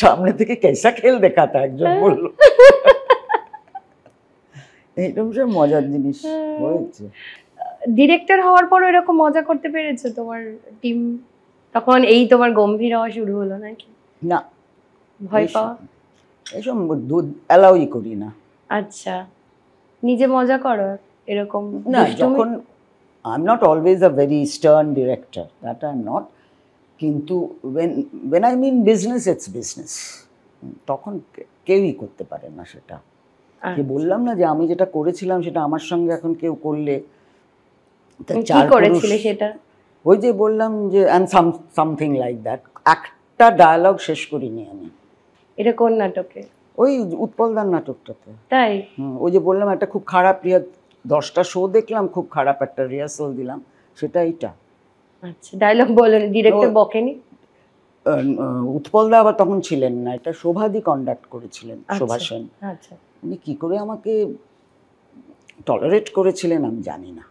সামনে থেকে কেসা খেল দেখাতা একজন বলল। এইরকম সব মজার জিনিস হয়েছে। ডিরেক্টর হওয়ার পর এরকম মজা করতে পেরেছো তোমার টিম? তখন এই তোমার গম্ভীর হওয়া শুরু হলো নাকি? না, ভয় পাওয়া এসব দুধ অ্যালাউই করি না। আচ্ছা, নিজে মজা করো এরকম? না, যখন I am not always a very stern director, that I am not, কিন্তু when I mean business, it's business, তখন কেউই করতে পারে না সেটা। কি বললাম না যে আমি যেটা করেছিলাম সেটা আমার সঙ্গে এখন কেউ করলে কি করেছিলে সেটা? ওই যে বললাম যে সামথিং লাইক দ্যাট, একটা ডায়ালগ শেষ করিনি আমি। এটা কোন নাটকে? ওই উৎপলদার নাটকটাতে। তাই? ওই যে বললাম একটা খুব খারাপ 10টা শো দেখলাম, খুব খারাপ একটা রিহার্সাল দিলাম, সেটা এইটা। আচ্ছা, ডায়লগ বলেন, ডিরেক্টর বকেনি? উৎপলদা আবার তখন ছিলেন না, এটা শোভাদি কন্ডাক্ট করেছিলেন, শোভা সেন। আচ্ছা, উনি কী করে আমাকে টলারেট করেছিলেন আমি জানি না,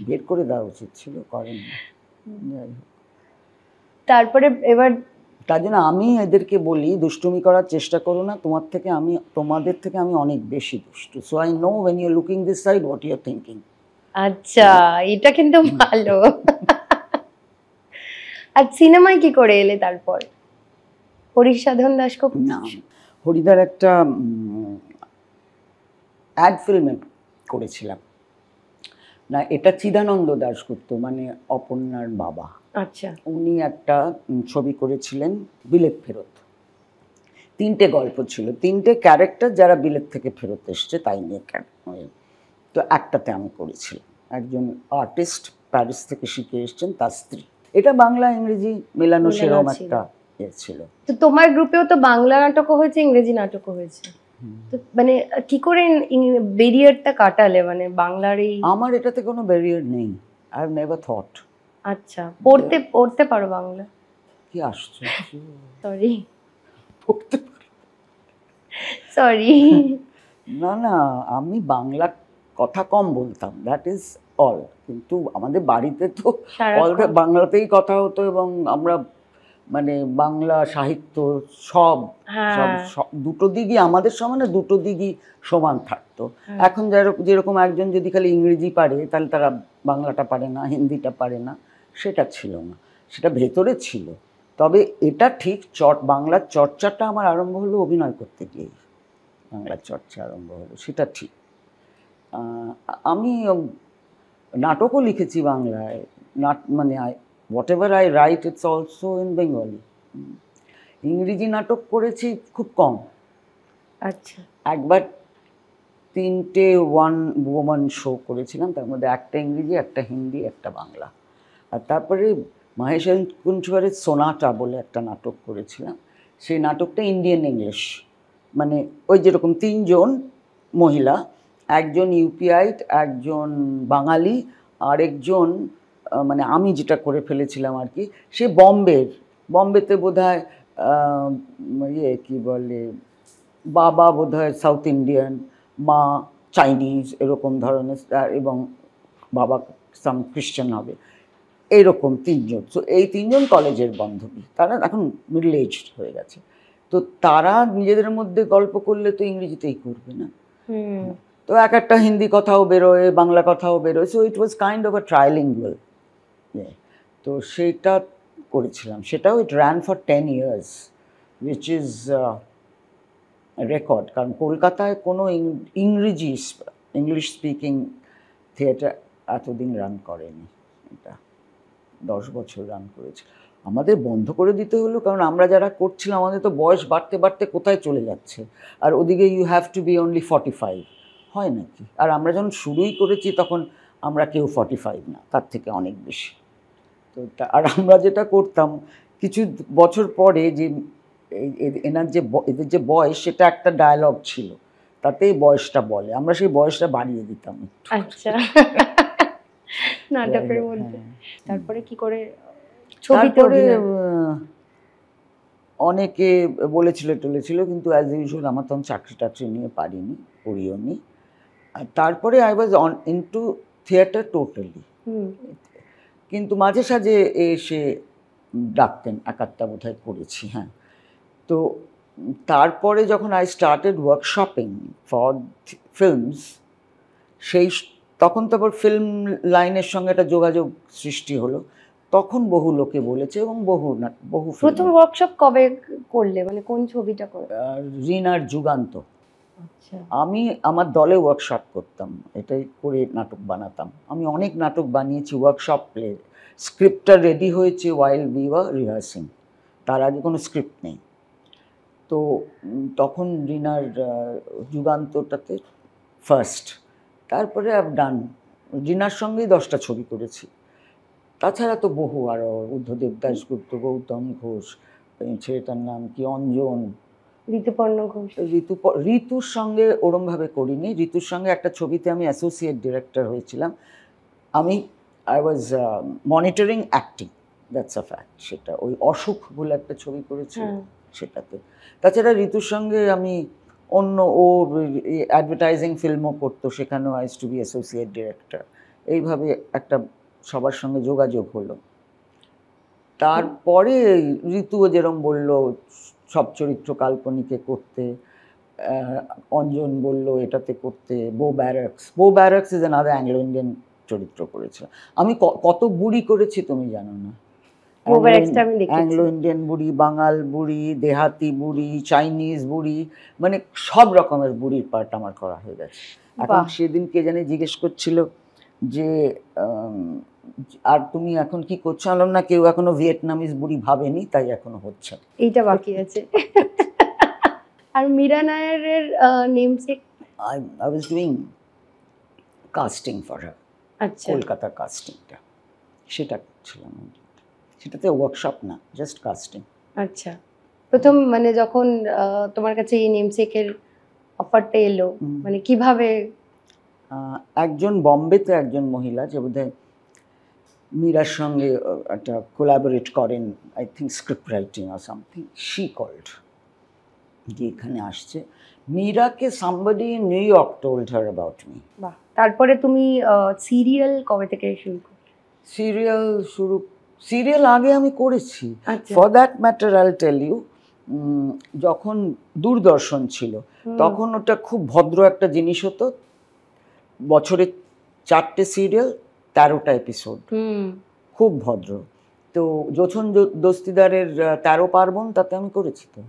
বের করে দেওয়া উচিত ছিল, করেন না। তারপরে এবার তার জন্য আমি এদেরকে বলি, দুষ্টুমি করার চেষ্টা করো না, তোমাদের থেকে আমি অনেক বেশি দুষ্টু। So I know when you're looking this side what you're thinking. আচ্ছা, এটা কিন্তু ভালো। আর সিনেমায় কি করে এলে তারপর? হরিসাধন দাশগুপ্ত? না, হরিদার একটা অ্যাড ফিল্মে করেছিলাম, না, এটা চিদানন্দ দাশগুপ্ত, মানে অপর্ণার বাবা। আচ্ছা, উনি একটা ছবি করেছিলেন বিলেত ফেরত। 3টে গল্প ছিল, 3টে ক্যারেক্টার যারা বিলেত থেকে ফেরত এসছে তাই নিয়ে। তো একটাতে আমি করেছিলাম, একজন আর্টিস্ট প্যারিস থেকে শিখে এসছেন, তার স্ত্রী। এটা বাংলা ইংরেজি মেলানো সেরকম একটা ছিল। তো তোমার গ্রুপেও তো বাংলা নাটকও হয়েছে, ইংরেজি নাটকও হয়েছে, তো মানে কি করে ব্যারিয়ারটা কাটালে, মানে বাংলার এই? আমার এটাতে কোনো ব্যারিয়ার নেই, আই হ্যাভ নেভার থট। আচ্ছা, পড়তে পারো বাংলা? কি আশ্চর্য, সরি পড়তে সরি। না না, আমি বাংলা কথা কম বলতাম, দ্যাট ইজ অল। কিন্তু আমাদের বাড়িতে তো বাংলাতেই কথা হতো, এবং আমরা মানে বাংলা সাহিত্য সব দুটো দিকই আমাদের সমানে, দুটো দিকই সমান থাকতো। এখন যেরকম একজন যদি খালি ইংরেজি পারে তাহলে তারা বাংলাটা পারে না, হিন্দিটা পারে না, সেটা ছিল না, সেটা ভেতরে ছিল। তবে এটা ঠিক, বাংলার চর্চাটা আমার আরম্ভ হলো অভিনয় করতে গিয়ে, বাংলার চর্চা আরম্ভ হলো, সেটা ঠিক। আমি নাটকও লিখেছি বাংলায়, মানে whatever I write it's also in Bengali. ইংরেজি নাটক করেছি খুব কম। আচ্ছা, একবার 3টে ওয়ান ওম্যান শো করেছিলাম, তার মধ্যে একটা ইংরেজি, একটা হিন্দি, একটা বাংলা। আর তারপরে মহেশ কুঞ্চওয়ারের সোনাটা বলে একটা নাটক করেছিলাম। সেই নাটকটা ইন্ডিয়ান ইংলিশ, মানে ওই যেরকম 3জন মহিলা, একজন ইউপিআইট, একজন বাঙালি, আরেকজন মানে আমি যেটা করে ফেলেছিলাম আর কি, সে বম্বেতে বোধহয় কি বলে, বাবা বোধহয় সাউথ ইন্ডিয়ান, মা চাইনিজ, এরকম ধরনের, এবং বাবা সাম খ্রিশ্চান হবে, এইরকম 3জন। তো এই 3জন কলেজের বান্ধবী, তারা এখন মিডল এজড হয়ে গেছে। তো তারা নিজেদের মধ্যে গল্প করলে তো ইংরেজিতেই করবে না, তো একটা হিন্দি কথাও বেরোয়, বাংলা কথাও বেরোয়। So it was kind of a trilingual. তো সেটা করেছিলাম, সেটাও it ran for 10 years, which is record. কারণ কলকাতায় কোনো ইংলিশ স্পিকিং থিয়েটার এতদিন রান করেনি, এটা 10 বছর রান করেছে। আমাদের বন্ধ করে দিতে হলো, কারণ আমরা যারা করছিলাম আমাদের তো বয়স বাড়তে বাড়তে কোথায় চলে যাচ্ছে, আর ওদিকে you have to be only 45, হয় নাকি? আর আমরা যখন শুরুই করেছি তখন আমরা কেউ 45 না, তার থেকে অনেক বেশি। তো আর আমরা যেটা করতাম কিছু বছর পরে, যে এদের যে বয়স, সেটা একটা ডায়ালগ ছিল, তাতেই বয়সটা বলে, আমরা সেই বয়সটা বাড়িয়ে দিতাম। আচ্ছা, নাটকের মধ্যে। তারপরে কি করে তারপরে অনেকে বলেছিল, কিন্তু অ্যাজ ইউজুয়াল আমার তখন চাকরি নিয়ে পারিনি, করিও নি। আর তারপরে I was into theatre totally, কিন্তু মাঝে সাঝে এসে ডাকতেন, একাত্তা বোধহয় করেছি। হ্যাঁ, তো তারপরে যখন আই স্টার্টেড ওয়ার্কশপিং ফর ফিল্মস, তখন তো আবার ফিল্ম লাইনের সঙ্গে একটা যোগাযোগ সৃষ্টি হলো। তখন বহু লোকে বলেছে, এবং বহু প্রথম ওয়ার্কশপ কবে করলে, মানে কোন ছবিটা করে? রিনার যুগান্ত। আচ্ছা, আমি আমার দলে ওয়ার্কশপ করতাম, এটাই করে নাটক বানাতাম। আমি অনেক নাটক বানিয়েছি ওয়ার্কশপ প্লে। স্ক্রিপ্টটা রেডি হয়েছে ওয়াইল উই ওয়ার রিহার্সিং, তার আগে কোনো স্ক্রিপ্ট নেই। তো তখন রিনার যুগান্তটাতে ফার্স্ট, তারপরে ডান। রিনার সঙ্গেই 10টা ছবি করেছি। তাছাড়া তো বহু আরও, বুদ্ধদেব দাশগুপ্ত, গৌতম ঘোষ, ছেলেটার নাম কি, অঞ্জন, ঋতুপর্ণ ঘোষ। ঋতুর সঙ্গে ওরমভাবে করিনি। ঋতুর সঙ্গে একটা ছবিতে আমি অ্যাসোসিয়েট ডিরেক্টর হয়েছিলাম। I was monitoring acting, that's a fact. সেটা ওই অসুখ বলে একটা ছবি করেছি, সেটাতে। তাছাড়া ঋতুর সঙ্গে আমি অন্য, ও অ্যাডভার্টাইজিং ফিল্মও করতো, সেখানেও I to be associate director. এইভাবে একটা সবার সঙ্গে যোগাযোগ হলো। তারপরে ঋতুও যেরকম বললো সব চরিত্র কাল্পনিকে করতে, অঞ্জন বলল এটাতে করতে, বো barracks is another Anglo Indian চরিত্র করেছে। আমি কত বুড়ি করেছি তুমি জানো না? অ্যাংলো ইন্ডিয়ান বুড়ি, বাঙাল বুড়ি, দেহাতি বুড়ি, চাইনিজ বুড়ি, মানে সব রকমের বুড়ির পার্ট আমার করা হয়ে গেছে। এখন সেদিন কে জানে জিজ্ঞেস করছিল যে আর তুমি এখন কি করছো? আলাম না, কেউ এখনো ভিয়েতনামিজ বুড়ি ভাবেনি, তাই এখনো হচ্ছে না। এইটা বাকি আছে। আর মীরা নায়ারের namesake? I was doing casting for her, আচ্ছা কলকাতা কাস্টিংটা, সেটা করছিলাম। সেটাতে ওয়ার্কশপ না, জাস্ট কাস্টিং। আচ্ছা, প্রথম মানে যখন তোমার কাছে এই নেমসেকের অফারটা এলো, মানে কিভাবে? একজন বম্বেতে একজন মহিলা যে বোধহয় মীরার সঙ্গে একটা কোলাবোরেট করেন, আই থিঙ্ক স্ক্রিপ্ট রাইটিং আর সামথিং, শি কল্ড, যে এখানে আসছে মীরাকে। Somebody in New York told her about me. বাহ, তারপরে তুমি সিরিয়াল কবে থেকে শুরু করলে? সিরিয়াল আগে আমি করেছি, আচ্ছা। ফর দ্যাট ম্যাটার আইল টেল ইউ, যখন দূরদর্শন ছিল তখন ওটা খুব ভদ্র একটা জিনিস হতো, বছরে 4টে সিরিয়াল, 13টা এপিসোড, খুব ভদ্র। তো যোছন দস্তিদারের 13 পার্বণ, তাতে আমি করেছি। তো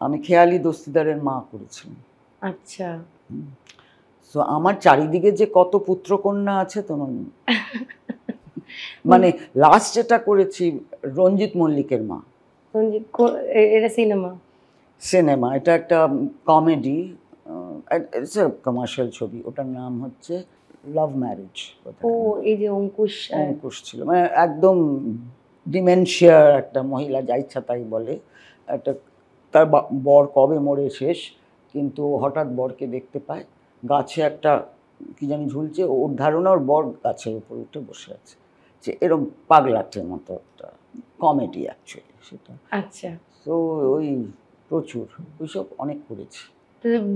আমি খেয়ালি দস্তিদারের মা করেছিলাম। আচ্ছা, সো আমার চারিদিকে যে কত পুত্রকন্যা আছে তোমার মানে লাস্ট যেটা করেছি রঞ্জিত মল্লিকের মা। রঞ্জিত এটা সিনেমা, এটা একটা কমেডি, ইটস এ কমার্শিয়াল ছবি। ওটার নাম হচ্ছে লাভ ম্যারেজ। ও, এই যে অঙ্কুশ ছিল, মানে একদম ডিমেনশিয়ার একটা মহিলা, যা ইচ্ছা তাই বলে। একটা তার বর কবে মরে শেষ, কিন্তু হঠাৎ বরকে দেখতে পায় গাছে একটা কি জানি ঝুলছে, ওর ধারণা ওর বর গাছের উপর উঠে বসে আছে, যে এরকম পাগলাটের মতো একটা কমেডি অ্যাকচুয়ালি সেটা। আচ্ছা, তো ওই প্রচুর ওইসব অনেক করেছি।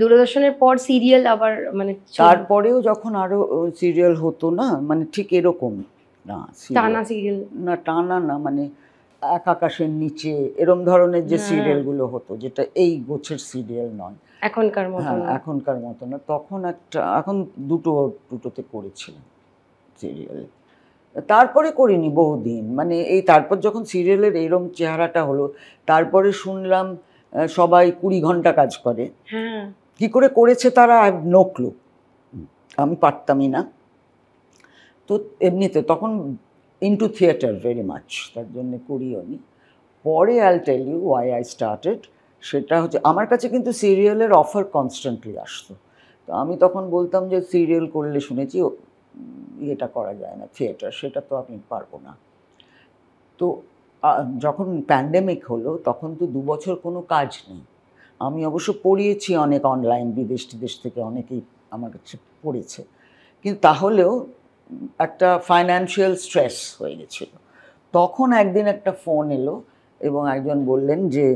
দূরদর্শনের পর সিরিয়াল আবার মানে তারপরেও যখন আরো সিরিয়াল হতো না, মানে ঠিক এরকম না, টানা সিরিয়াল না, টানা না, মানে এক আকাশের নিচে এরম ধরনের যে সিরিয়ালগুলো হতো, যেটা এই গোছের সিরিয়াল নয়, এখনকার মতো। হ্যাঁ, এখনকার মতো না। তখন এখন দুটোতে করেছিলাম সিরিয়াল। তারপরে করিনি বহুদিন, মানে এই তারপর যখন সিরিয়ালের এইরকম চেহারাটা হলো, তারপরে শুনলাম সবাই 20 ঘন্টা কাজ করে। হ্যাঁ, কি করে করেছে তারা, আই হ্যাভ নো ক্লু, আমি পারতামই না। তো এমনিতে তখন ইনটু থিয়েটার ভেরি মাচ, তার জন্য করিও নি। পরে I will tell you why I started. সেটা হচ্ছে আমার কাছে কিন্তু সিরিয়ালের অফার কনস্ট্যান্টলি আসতো। তো আমি তখন বলতাম যে সিরিয়াল করলে শুনেছি এটা করা যায় না, থিয়েটার, সেটা তো আমি পারবো না। তো যখন প্যান্ডেমিক হলো তখন তো 2 বছর কোনো কাজ নেই। আমি অবশ্য পড়িয়েছি অনেক অনলাইন, বিদেশ থেকে অনেকেই আমার কাছে পড়েছে, কিন্তু তাহলেও একটা ফাইন্যান্সিয়াল স্ট্রেস হয়ে গেছিল। তখন একদিন একটা ফোন এলো এবং একজন বললেন যে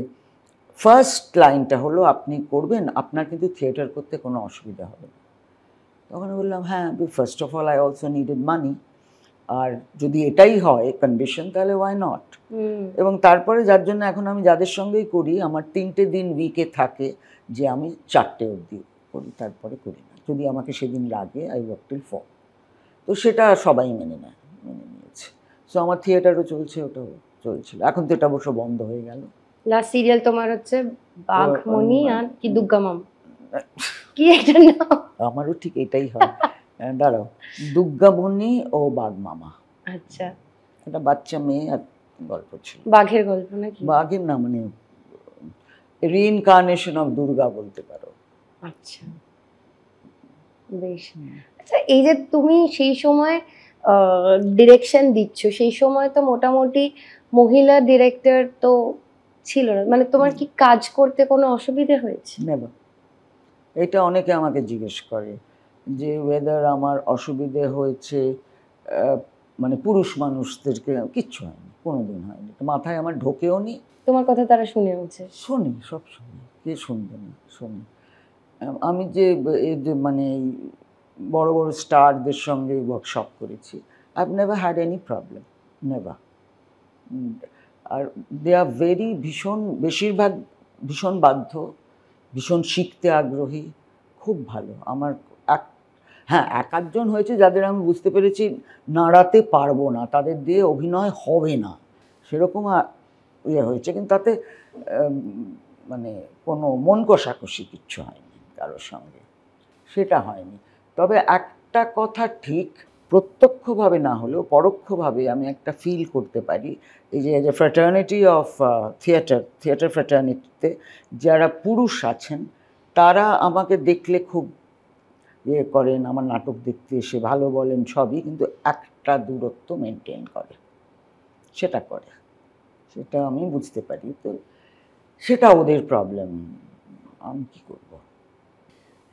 ফার্স্ট লাইনটা হলো আপনি করবেন, আপনার কিন্তু থিয়েটার করতে কোনো অসুবিধা হবে না। তখন বললাম হ্যাঁ, first of all I also needed money, আর যদি এটাই হয় কন্ডিশন, তাহলে ওয়াই নট। এবং তারপরে যার জন্য এখন আমি যাদের সঙ্গেই করি, আমার 3টে দিন উইকে থাকে যে আমি 4টে অবধি করি, তারপরে করি না। যদি আমাকে সেদিন লাগে আই ওয়ার্ক টিল 4। তো সেটা সবাই মেনে নিয়েছে। সো আমার থিয়েটারও চলছে, ওটাও চলছিল। এখন তো এটা অবশ্য বন্ধ হয়ে গেল। লাস্ট সিরিয়াল তোমার হচ্ছে বাঘমণি আর কি দুর্গা মাম, কি একটা নাম? আমারও ঠিক এটাই হয়। দাঁড়াও, দুর্গামণি ও বাঘ মামা। আচ্ছা, একটা বাচ্চা মেয়ে আর গল্প ছিল। বাঘের গল্প নাকি? বাঘের না, মানে রিইনকার্নেশন অফ দুর্গা বলতে পারো। আচ্ছা, বেশ। আচ্ছা, এই যে তুমি সেই সময় ডিরেকশন দিচ্ছ, সেই সময় তো মোটামুটি মহিলা ডিরেক্টর তো ছিল না, মানে তোমার কি কাজ করতে কোনো অসুবিধা হয়েছে? নেভার। এটা অনেকে আমাকে জিজ্ঞেস করে যে ওয়েদার আমার অসুবিধে হয়েছে, মানে পুরুষ মানুষদেরকে। কিচ্ছু হয়নি, কোনোদিন হয়নি, মাথায় আমার ঢোকেও নি। তোমার কথা তারা শুনেওছে? শুনি, সব শুনি, কে শুনবে না, শুনি। আমি যে মানে বড় বড় স্টারদের সঙ্গে ওয়ার্কশপ করেছি, I have never had any problem, never. আর দে আর ভেরি বেশিরভাগ ভীষণ বাধ্য, ভীষণ শিখতে আগ্রহী, খুব ভালো। আমার হ্যাঁ, এক আধজন হয়েছে যাদের আমি বুঝতে পেরেছি নাড়াতে পারবো না, তাদের দিয়ে অভিনয় হবে না, সেরকম হয়েছে। কিন্তু তাতে মানে কোনো মন কষাকষি কিচ্ছু হয়নি কারোর সঙ্গে, সেটা হয়নি। তবে একটা কথা ঠিক, প্রত্যক্ষভাবে না হলেও পরোক্ষভাবে আমি একটা ফিল করতে পারি এই যে ফ্র্যাটার্নিটি অফ থিয়েটার ফ্র্যাটার্নিটিতে যারা পুরুষ আছেন তারা আমাকে দেখলে খুব ইয়ে করেন, আমার নাটক দেখতে এসে ভালো বলেন সবই, কিন্তু একটা দূরত্ব মেনটেন করে, সেটা করে, সেটা আমি বুঝতে পারি। তো সেটা ওদের প্রবলেম, আমি কী করবো।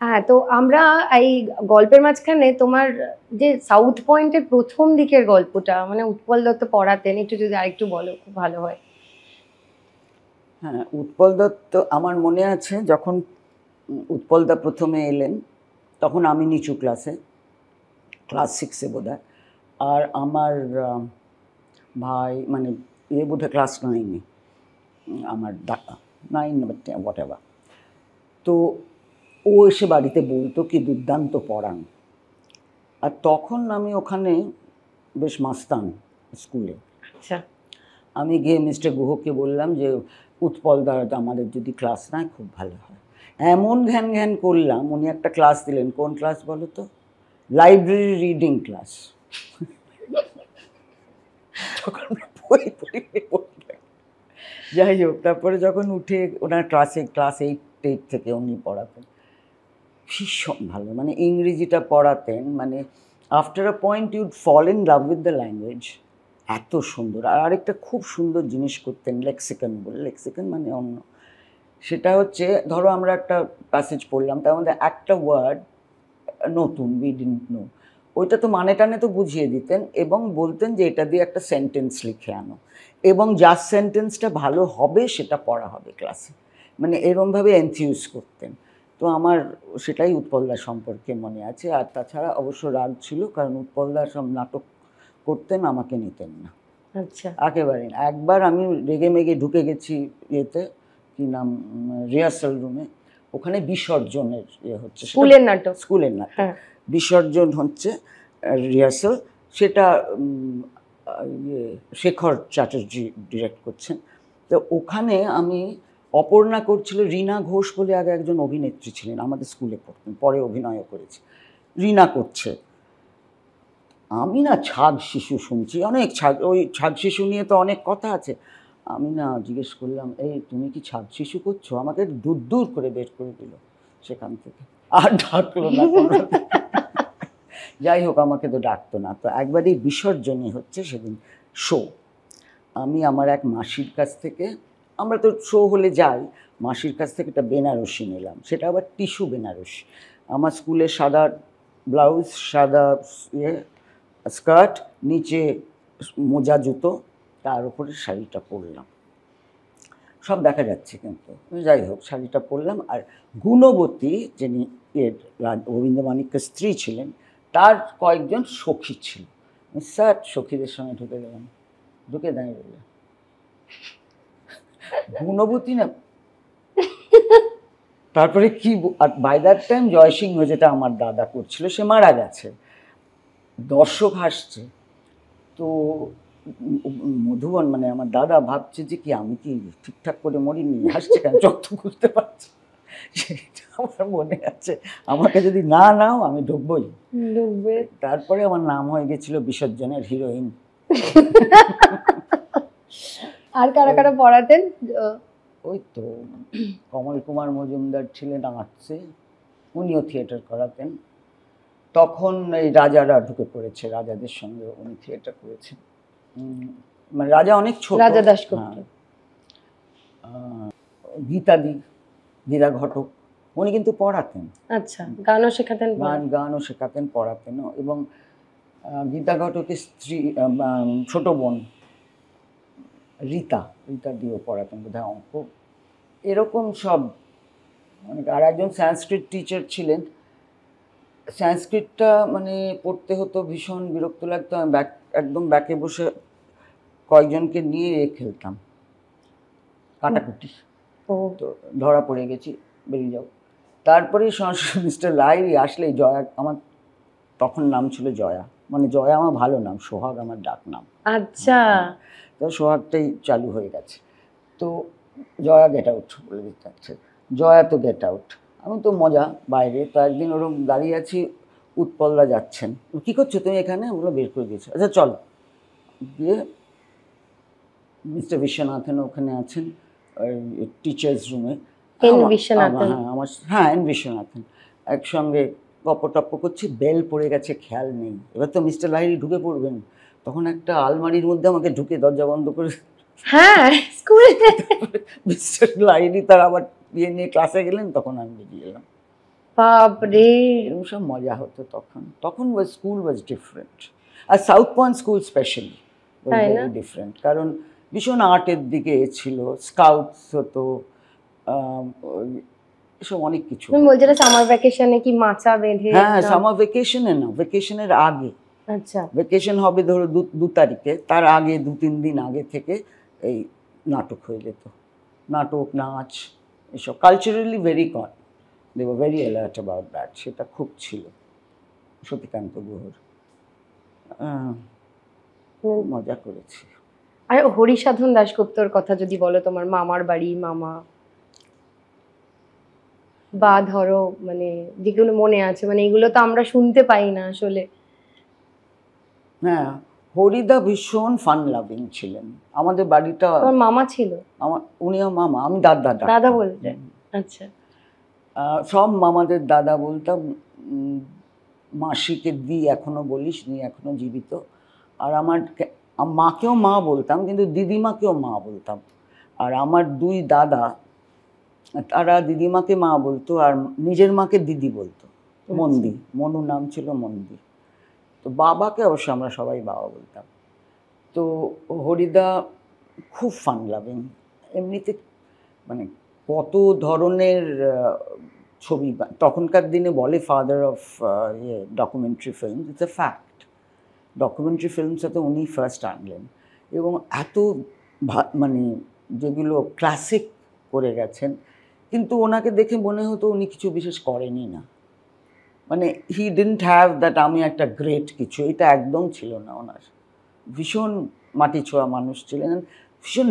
হ্যাঁ, তো আমরা এই গল্পের মাঝখানে তোমার যে সাউথ পয়েন্টের প্রথম দিকের গল্পটা, মানে উৎপল দত্ত পড়াতেন, একটু যদি আরেকটু বলো খুব ভালো হয়। হ্যাঁ, উৎপল দত্ত আমার মনে আছে যখন উৎপলদা প্রথমে এলেন তখন আমি নিচু ক্লাসে, ক্লাস 6-এ বোধহয়, আর আমার ভাই মানে বোধহয় ক্লাস 9-এ, আমার 9 হোয়াট এভার। তো ও এসে বাড়িতে বলতো কি দুর্দান্ত পড়ান, আর তখন আমি ওখানে বেশ মাস্তান স্কুলে। আচ্ছা, আমি গিয়ে মিস্টার গুহকে বললাম যে উৎপলদা আমাদের যদি ক্লাস নেয় খুব ভালো হয়। এমন ঘ্যান ঘ্যান করলাম, উনি একটা ক্লাস দিলেন। কোন ক্লাস বলো তো? Library reading class. তখন বই পড়লাম। যাই হোক, তারপরে যখন উঠে ওনার ক্লাস 8 থেকে উনি পড়াতেন, ভীষণ ভালো, মানে ইংরেজিটা পড়াতেন, মানে after a point you'd fall in love with the language, এত সুন্দর। আর আরেকটা খুব সুন্দর জিনিস করতেন, লেক্সিকন বলে, লেক্সিকন মানে অন্য, সেটা হচ্ছে ধরো আমরা একটা প্যাসেজ পড়লাম, তার মধ্যে একটা ওয়ার্ড নতুন, উই ডিডন্ট নো, ওইটা তো মানে টানে তো বুঝিয়ে দিতেন এবং বলতেন যে এটা দিয়ে একটা সেন্টেন্স লিখে আনো, এবং যার সেন্টেন্সটা ভালো হবে সেটা পড়া হবে ক্লাসে, মানে এরমভাবে এনথিউজ করতেন। তো আমার সেটাই উৎপলদার সম্পর্কে মনে আছে। আর তাছাড়া অবশ্য রাগ ছিল, কারণ উৎপলদার সব নাটক করতেন, আমাকে নিতেন না। আচ্ছা, একেবারে না। একবার আমি রেগে মেগে ঢুকে গেছি ইয়েতে, কি নাম, রিহার্সাল রুমে, ওখানে বিসর্জনের হচ্ছে, স্কুলের নাটক। স্কুলের নাটক, হ্যাঁ, বিসর্জন হচ্ছে রিহার্সাল, সেটা শেখর চ্যাটার্জি ডিরেক্ট করছেন। তো ওখানে আমি, অপর্ণা করছিল, রীনা ঘোষ বলে আগে একজন অভিনেত্রী ছিলেন, আমাদের স্কুলে পড়তেন, পরে অভিনয়ও করেছে, রীনা করছে। আমি না ছাগ শিশু শুনছি, অনেক ওই ছাগ শিশু নিয়ে তো অনেক কথা আছে। আমি না জিজ্ঞেস করলাম, এই তুমি কি ছাগ শিশু করছো? আমাকে দূর দূর করে বের করে দিল সেখান থেকে, আর ডাকলো না। যাই হোক, আমাকে তো ডাকতো না। তো একবারই বিসর্জনই হচ্ছে সেদিন শো, আমি আমার এক মাসির কাছ থেকে, আমরা তো শো হলে যাই, মাসির কাছ থেকে একটা বেনারসি নিলাম, সেটা আবার টিস্যু বেনারসি। আমার স্কুলে সাদা ব্লাউজ, সাদা স্কার্ট, নিচে মোজা জুতো, তার উপরে শাড়িটা পরলাম, সব দেখা যাচ্ছে কিন্তু, যাই হোক শাড়িটা পরলাম। আর গুণবতী, যিনি রবীন্দ্র মানিক্যের স্ত্রী ছিলেন, তার কয়েকজন সখী ছিল, স্যার সখীদের সঙ্গে ঢুকে গেলাম, ঢুকে দাঁড়িয়ে রইলাম। গুণবতী না, তারপরে কি, আর বাই দ্যাট টাইম জয়সিংহ, যেটা আমার দাদা করছিল, সে মারা গেছে, দর্শক হাসছে। তো মধুবন মানে আমার দাদা ভাবছে যে কি আমি কি ঠিকঠাক করে মরিনি, হাসছে কেন, চোখ তো বুঝতে পারছি। সেটা আমার মনে আছে, আমাকে যদি না নাও আমি ঢুকবই। তারপরে আমার নাম হয়ে গেছিল বিসর্জনের হিরোইন। আর কারা কারা পড়াতেন? ওই তো কমল কুমার মজুমদার ছিলেন আর্টসে, উনিও থিয়েটার করাতেন। তখন এই রাজারা ঢুকে পড়েছে, রাজাদের সঙ্গে উনি থিয়েটার করেছেন, মানে রাজা অনেক ছোট, রাজা দাশগুপ্ত। গীতাদি, গীতা ঘটক, উনি কিন্তু পড়াতেন। আচ্ছা, গানও শেখাতেন? গানও শেখাতেন, পড়াতেনও। এবং গীতা ঘটকের স্ত্রী, ছোট বোন রীতা দিও পড়াতেন বোধহয় অঙ্ক, এরকম সব অনেক। আর একজন সংস্কৃত টিচার ছিলেন, সংস্কৃতটা মানে পড়তে হতো, ভীষণ বিরক্ত লাগতো। আমি একদম ব্যাকে বসে কয়েকজনকে নিয়ে খেলতাম কাটাকুটি, তো ধরা পড়ে গেছি, বেরিয়ে যাও। তারপরে সংস্কৃত মিস্টার লাইরি আসলেই জয়া, আমার তখন নাম ছিল জয়া, মানে জয়া আমার ভালো নাম, সোহাগ আমার ডাক নাম। আচ্ছা, তো সোহাগটাই চালু হয়ে গেছে। তো জয়া গেট আউট বলে দিতে হচ্ছে, জয়া তো গেট আউট। আমি তো মজা বাইরে। তো একদিন ওরকম দাঁড়িয়ে আছি, উৎপলদা যাচ্ছেন, কী করছো তুমি এখানে? বলো বের করে দিয়েছো, আচ্ছা চলো। দিয়ে মিস্টার বিশ্বনাথন ওখানে আছেন টিচার্স রুমে, এন বিশ্বনাথন। হ্যাঁ এন বিশ্বনাথন, একসঙ্গে গপ্প টপ্প করছি, বেল পড়ে গেছে খেয়াল নেই। এবার তো মিস্টার লাহিড়ী ঢুকে পড়বেন, তখন একটা আলমারির মধ্যে আমাকে ঢুকে দরজা বন্ধ করে হ্যাঁ স্কুলে মিস্টার লাহিড়ী তার আবার বিয়ে নিয়ে ক্লাসে গেলেন, তখন আমি বেরিয়ে এলাম। বাপরে, এরকম সব মজা হতো তখন স্কুল ওয়াজ ডিফারেন্ট। আর South Point school specially was তাই না? ভেরি ডিফারেন্ট, কারণ ভীষণ আর্টের দিকে ছিল, স্কাউটস হতো, এসব অনেক কিছু। তুমি বলছিলে সামার ভ্যাকেশনে কি মাচা বেঁধে? হ্যাঁ, সামার ভ্যাকেশনে না, ভ্যাকেশনের আগে। আচ্ছা, ভ্যাকেশন হবে ধরো 2 তারিখে, তার আগে 2-3 দিন আগে থেকে এই নাটক হয়ে যেত, নাটক নাচ এসব culturally very they were very alert about that, সেটা খুব ছিল সতীকান্ত গুহর। মজা করেছি। আর হরিসাধন দাশগুপ্তর কথা যদি বলো, তোমার মামার বাড়ি, মামা, বা ধরো মানে যেগুলো মনে আছে, মানে এগুলো তো আমরা শুনতে পাই না আসলে। হ্যাঁ, হরিদা ভীষণ ফান লাভিং ছিলেন। আমাদের বাড়িটা, তোমার মামা ছিল? উনিও মামা, আমি দাদা দাদা বলতে? আচ্ছা, সব মামাদের দাদা বলতাম। মাসিকে দি এখনো বলিস, নি এখনো জীবিত। আর আমার মাকেও মা বলতাম, কিন্তু দিদিমাকেও মা বলতাম। আর আমার 2 দাদা, তারা দিদিমাকে মা বলতো আর নিজের মাকে দিদি বলতো। মন্দি, মনুর নাম ছিল মন্দি। তো বাবাকে অবশ্য আমরা সবাই বাবা বলতাম। তো হরিদা খুব ফান লাভিং, এমনিতে মানে কত ধরনের ছবি তখনকার দিনে বলে father of documentary film, it's a fact. Documentary ফিল্মসে তো উনি ফার্স্ট আনলেন, এবং এত মানে যেগুলো ক্লাসিক করে গেছেন, কিন্তু ওনাকে দেখে মনে হতো উনি কিছু বিশেষ করেনই না। মানে হি ডিডন্ট হ্যাভ দ্যাট আমি একটা গ্রেট কিছু, এটা একদম ছিল না ওনার। ভীষণ মাটি ছোঁয়া মানুষ ছিলেন, ভীষণ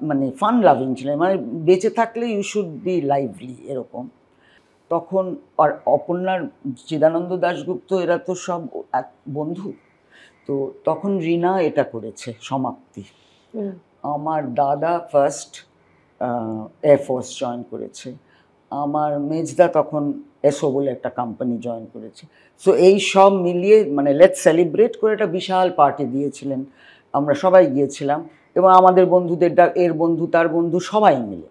মানে ফান লাভিং ছিলেন, মানে বেঁচে থাকলে ইউ শুড বি লাইভলি এরকম। তখন আর অপর্ণার চিদানন্দ দাশগুপ্ত এরা তো সব এক বন্ধু। তো তখন রিনা এটা করেছে সমাপ্তি। আমার দাদা ফার্স্ট এয়ারফোর্স জয়েন করেছে, আমার মেজদা তখন এসও বলে একটা কোম্পানি জয়েন করেছে। সো এই সব মিলিয়ে মানে লেটস সেলিব্রেট করে একটা বিশাল পার্টি দিয়েছিলেন, আমরা সবাই গিয়েছিলাম, এবং আমাদের বন্ধুদের এর বন্ধু তার বন্ধু সবাই মিলে,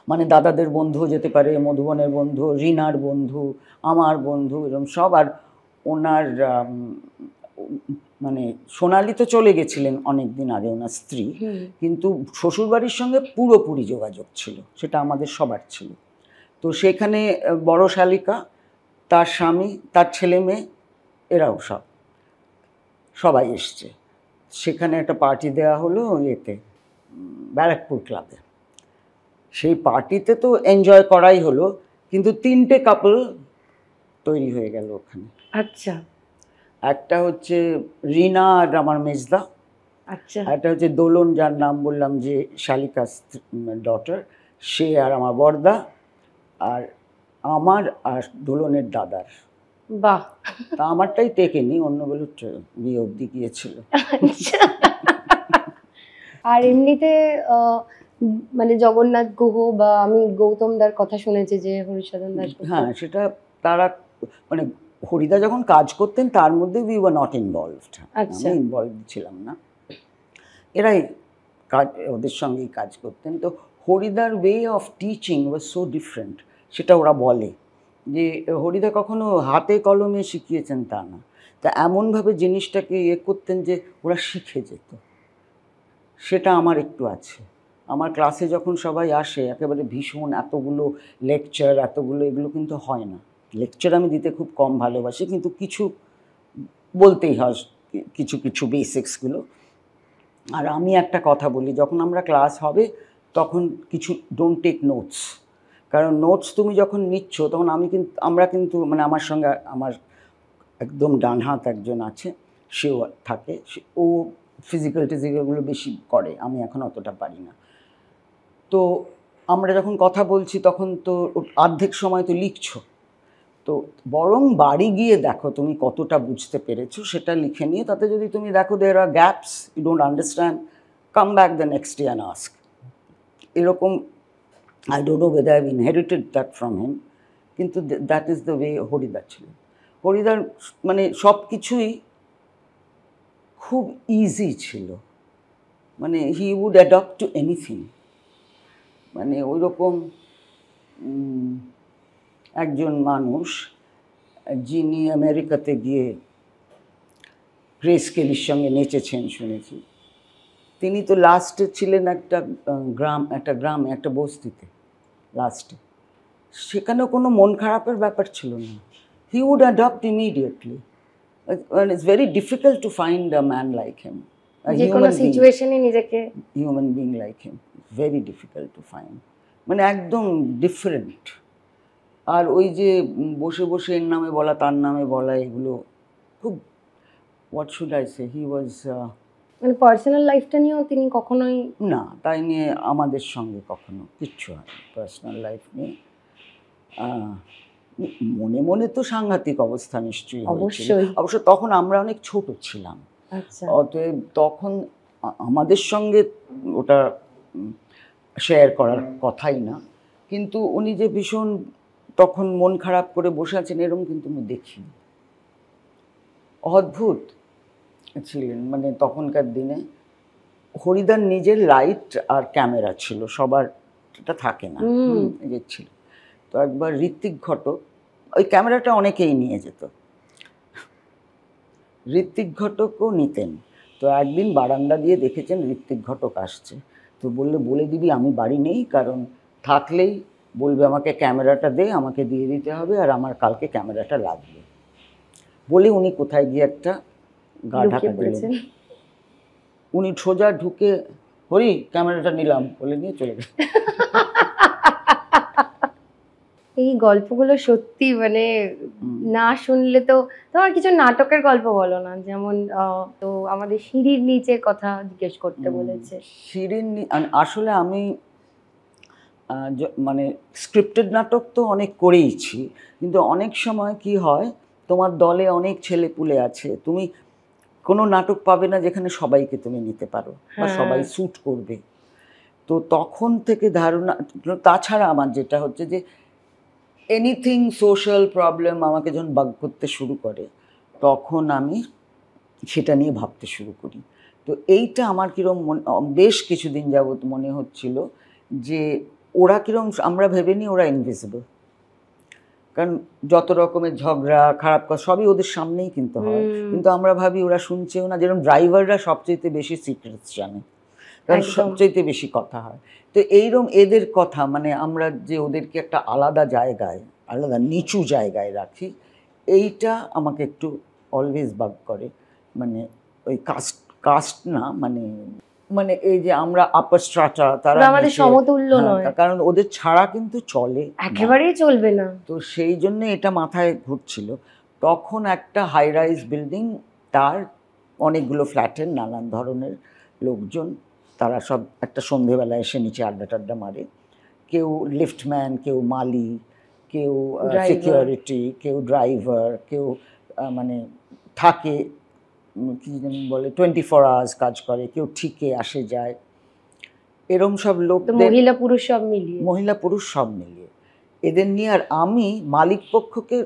মানে দাদাদের বন্ধুও যেতে পারে, মধুবনের বন্ধু, রিনার বন্ধু, আমার বন্ধু, এরকম সব। আর ওনার মানে সোনালি তো চলে গেছিলেন অনেক দিন আগে, ওনার স্ত্রী, কিন্তু শ্বশুরবাড়ির সঙ্গে পুরোপুরি যোগাযোগ ছিল, সেটা আমাদের সবার ছিল। তো সেখানে বড় শালিকা, তার স্বামী, তার ছেলে মেয়ে, এরাও সবাই এসছে। সেখানে একটা পার্টি দেওয়া হলো এতে ব্যারাকপুর ক্লাবে। সেই পার্টিতে তো এনজয় করাই হলো, কিন্তু 3টে কাপল তৈরি হয়ে গেল ওখানে। আচ্ছা, একটা হচ্ছে রিনা আর আমার মেজদা, আচ্ছা, একটা হচ্ছে দোলন, যার নাম বললাম যে শালিকা ডটার, সে আর আমার বড়দা, আর আমার আর দোলনের দাদার। বাহ, তা আমারটাই টেকেনি, অন্যগুলো বিয়ে অবধি গিয়েছিল। আর এমনিতে মানে জগন্নাথ গুহ বা আমি গৌতম দার কথা শুনেছি যে হরিসাধন দাশগুপ্ত। হ্যাঁ, সেটা তারা মানে হরিদা যখন কাজ করতেন তার মধ্যে উই ওয়ার নট ইনভলভড, আমি ইনভলভ ছিলাম না, এরাই কাজ, ওদের সঙ্গেই কাজ করতেন। তো হরিদার way of teaching was so different, সেটা ওরা বলে যে হরিদা কখনো হাতে কলমে শিখিয়েছেন তা না, তা এমনভাবে জিনিসটাকে করতেন যে ওরা শিখে যেত। সেটা আমার একটু আছে। আমার ক্লাসে যখন সবাই আসে একেবারে ভীষণ এতগুলো লেকচার, এতগুলো এগুলো কিন্তু হয় না। লেকচার আমি দিতে খুব কম ভালোবাসি, কিন্তু কিছু বলতেই হয়, কিছু কিছু বেসিক্সগুলো। আর আমি একটা কথা বলি, যখন আমরা ক্লাস হবে তখন কিছু ডোন্ট টেক নোটস, কারণ নোটস তুমি যখন নিচ্ছ তখন আমরা কিন্তু মানে আমার সঙ্গে আমার একদম ডান হাত একজন আছে, সেও থাকে, ও ফিজিক্যালগুলো বেশি করে, আমি এখন অতটা পারি না। তো আমরা যখন কথা বলছি তখন তো অর্ধেক সময় তো লিখছো, তো বরং বাড়ি গিয়ে দেখো তুমি কতটা বুঝতে পেরেছো সেটা লিখে নিয়ে তাতে যদি তুমি দেখো there are gaps, you don't understand, come back the next day and ask. এরকম I don't know whether I inherited that from him, কিন্তু দ্যাট ইজ দ্য ওয়ে হরিদার ছিল। হরিদার মানে সব কিছুই খুব ইজি ছিল, মানে he would adapt to anything. মানে ওই রকম একজন মানুষ যিনি আমেরিকাতে গিয়ে গ্রেস কেলির সঙ্গে নেচেছেন শুনেছি, তিনি তো লাস্টে ছিলেন একটা গ্রামে একটা বস্তিতে লাস্টে, সেখানেও কোনো মন খারাপের ব্যাপার ছিল না। He would adapt immediately, it's very difficult to find a man like him, যে কোনো সিচুয়েশনে নিজেকে human being like him, very difficult to find, মানে একদম ডিফারেন্ট। আর ওই যে বসে বসে এর নামে বলা তার নামে বলা, এগুলো খুব হোয়াট শুড আই সে, হি ওয়াজ মানে পার্সোনাল লাইফটা নিয়েও তিনি কখনোই না, তাই নিয়ে আমাদের সঙ্গে কখনো কিচ্ছু হয় পার্সোনাল লাইফ নিয়ে। মনে মনে তো সাংঘাতিক অবস্থা নিশ্চয়ই হয়েছিল, অবশ্য তখন আমরা অনেক ছোট ছিলাম, অতএব তখন আমাদের সঙ্গে ওটা শেয়ার করার কথাই না। কিন্তু উনি যে ভীষণ তখন মন খারাপ করে বসে আছেন এরকম কিন্তু আমি দেখিনি। অদ্ভুত ছিলেন, মানে তখনকার দিনে হরিদার নিজের লাইট আর ক্যামেরা ছিল, সবার এটা থাকে না, নিজের ছিল। তো একবার ঋত্বিক ঘটক, ওই ক্যামেরাটা অনেকেই নিয়ে যেত, ঋত্বিক ঘটকও নিতেন। তো একদিন বারান্দা দিয়ে দেখেছেন ঋত্বিক ঘটক আসছে, তো বলে দিবি আমি বাড়ি নেই, কারণ থাকলেই বলবে আমাকে ক্যামেরাটা দে, আমাকে দিয়ে দিতে হবে, আর আমার কালকে ক্যামেরাটা লাগবে। বলে উনি কোথায় গিয়ে একটা গা ঢাকা দিলেন, উনি সোজা ঢুকে হরি ক্যামেরাটা নিলাম বলে নিয়ে চলে গেলেন। এই গল্পগুলো সত্যি মানে না শুনলে তো, তোমার কিছু নাটকের গল্প বলো না, যেমন তো আমাদের সিঁড়ির নিচের কথা জিজ্ঞেস করতে বলেছে। সিঁড়ির আসলে আমি মানে স্ক্রিপ্টেড নাটক তো অনেক করেইছি, কিন্তু অনেক সময় কি হয়, তোমার দলে অনেক ছেলে পুলে আছে, তুমি কোনো নাটক পাবে না যেখানে সবাইকে তুমি নিতে পারো বা সবাই স্যুট করবে। তো তখন থেকে ধারণা, তাছাড়া আমার যেটা হচ্ছে যে এনিথিং সোশ্যাল প্রবলেম আমাকে যখন বাগ করতে শুরু করে তখন আমি সেটা নিয়ে ভাবতে শুরু করি। তো এইটা আমার কীরকম বেশ কিছুদিন যাবৎ মনে হচ্ছিল যে ওরা কীরকম, আমরা ভেবে নিই ওরা ইনভিজিবল, কারণ যত রকমের ঝগড়া খারাপ কথা সবই ওদের সামনেই কিন্তু হয়, কিন্তু আমরা ভাবি ওরা শুনছেও না। যেরকম ড্রাইভাররা সবচেয়ে বেশি সিক্রেটস জানে, কারণ সবচেয়ে বেশি কথা হয়। তো এইরকম এদের কথা, মানে আমরা যে ওদেরকে একটা আলাদা জায়গায়, আলাদা নিচু জায়গায় রাখি, এইটা আমাকে একটু অলওয়েজ বাগ করে। মানে ওই কাস্ট না, মানে এই যে আমরা আপার স্ট্রাটা, তারা আমাদের সমতুল্য নয়, কারণ ওদের ছাড়া কিন্তু চলে একেবারেই চলবে না। তো সেই জন্য এটা মাথায় ঘুরছিল। তখন একটা হাই রাইজ বিল্ডিং, তার অনেকগুলো ফ্ল্যাটের নানান ধরনের লোকজন, তারা সব একটা সন্ধেবেলায় এসে নিচে আড্ডা টাড্ডা মারে, কেউ লিফটম্যান, কেউ মালি, কেউ সিকিউরিটি, কেউ ড্রাইভার, কেউ মানে থাকে কি যেন বলে 24 আওয়ার্স কাজ করে, কেউ ঠিকে আসে যায়, এরম সব লোক, মহিলা পুরুষ সব মিলিয়ে এদের নিয়ে। আর আমি মালিক পক্ষকে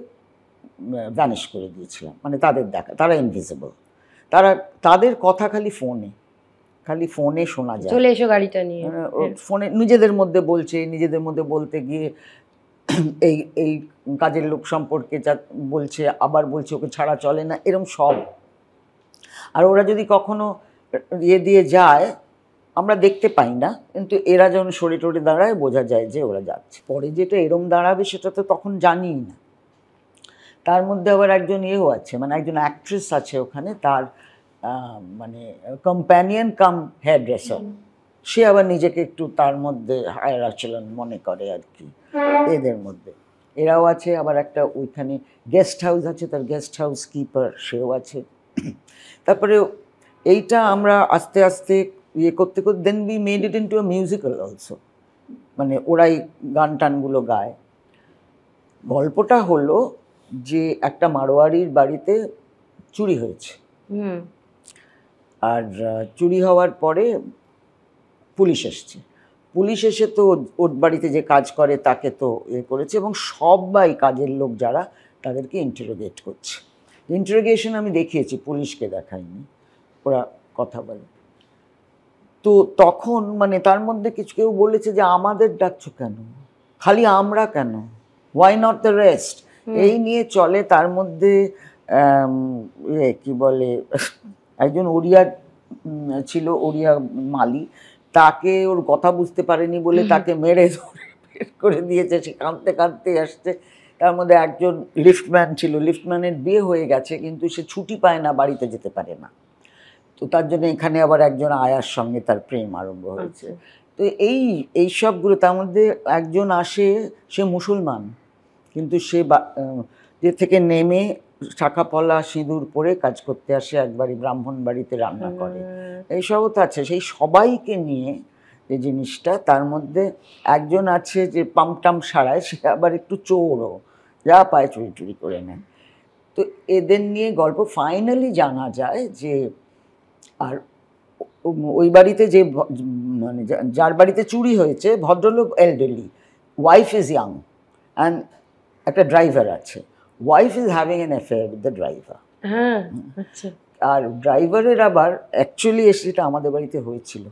ভ্যানিশ করে দিয়েছিলাম, মানে তাদের দেখা, তারা ইনভিজিবল, তাদের কথা খালি ফোনে শোনা যায়, চলে এসো গাড়িটা নিয়ে, ফোনে নিজেদের মধ্যে বলতে গিয়ে এই কাজের লোক সম্পর্কে যা বলছে, আবার বলছে ওকে ছাড়া চলে না, এরম সব। আর ওরা যদি কখনো দিয়ে যায় আমরা দেখতে পাই না, কিন্তু এরা যখন সরে টরে দাঁড়ায় বোঝা যায় যে ওরা যাচ্ছে। পরে যেটা এরম দাঁড়াবে সেটা তো তখন জানিই না। তার মধ্যে আবার একজন আছে, মানে একজন অ্যাক্ট্রেস আছে ওখানে, তার মানে কম্প্যানিয়ন কাম হেয়ার ড্রেসার, সে আবার নিজেকে একটু তার মধ্যে হায়ার আচরণ মনে করে আর কি। এদের মধ্যে এরাও আছে, আবার একটা ওইখানে গেস্ট হাউস আছে, তার গেস্ট হাউস কিপার সেও আছে। তারপরে এইটা আমরা আস্তে আস্তে করতে then we made it into a musical also, মানে ওরাই গান টানগুলো গায়। গল্পটা হলো যে একটা মারোয়ারির বাড়িতে চুরি হয়েছে, হুম আর চুরি হওয়ার পরে পুলিশ এসছে। পুলিশ এসে তো ওর বাড়িতে যে কাজ করে তাকে তো করেছে, এবং সবাই কাজের লোক যারা তাদেরকে ইন্টারোগেট করছে। ইন্টারোগেশন আমি দেখিয়েছি, পুলিশকে দেখাইনি, ওরা কথা বলে। তো তখন মানে তার মধ্যে কিছু কেউ বলেছে যে আমাদের ডাকছো কেন, খালি আমরা কেন, ওয়াই নট দ্য রেস্ট, এই নিয়ে চলে। তার মধ্যে কি বলে, একজন ওড়িয়া ছিল, ওড়িয়া মালি, তাকে ওর কথা বুঝতে পারেনি বলে তাকে মেরে ধরে বের করে দিয়েছে, সে কাঁদতে কাঁদতে আসছে। তার মধ্যে একজন লিফটম্যান ছিল, লিফটম্যানের বিয়ে হয়ে গেছে কিন্তু সে ছুটি পায় না, বাড়িতে যেতে পারে না, তো তার জন্য এখানে আবার একজন আয়ার সঙ্গে তার প্রেম আরম্ভ হয়েছে। তো এই সবগুলো, তার মধ্যে একজন আসে, সে মুসলমান, কিন্তু সে যে থেকে নেমে শাখা পলা সিঁদুর পরে কাজ করতে আসে, একবারই ব্রাহ্মণ বাড়িতে রান্না করে, এইসবও তো আছে। সেই সবাইকে নিয়ে যে জিনিসটা, তার মধ্যে একজন আছে যে পামটাম সারায়, সে আবার একটু চোরও, যা পায় চুরি টুরি করে নেয়। তো এদের নিয়ে গল্প। ফাইনালি জানা যায় যে, আর ওই বাড়িতে যে মানে যার বাড়িতে চুরি হয়েছে, ভদ্রলোক elderly, wife is young, and একটা ড্রাইভার আছে, wife is having an affair with the driver. হ্যাঁ আচ্ছা। আর ড্রাইভারের আবার অ্যাকচুয়ালি সেটা আমাদের বাড়িতে হয়েছিল।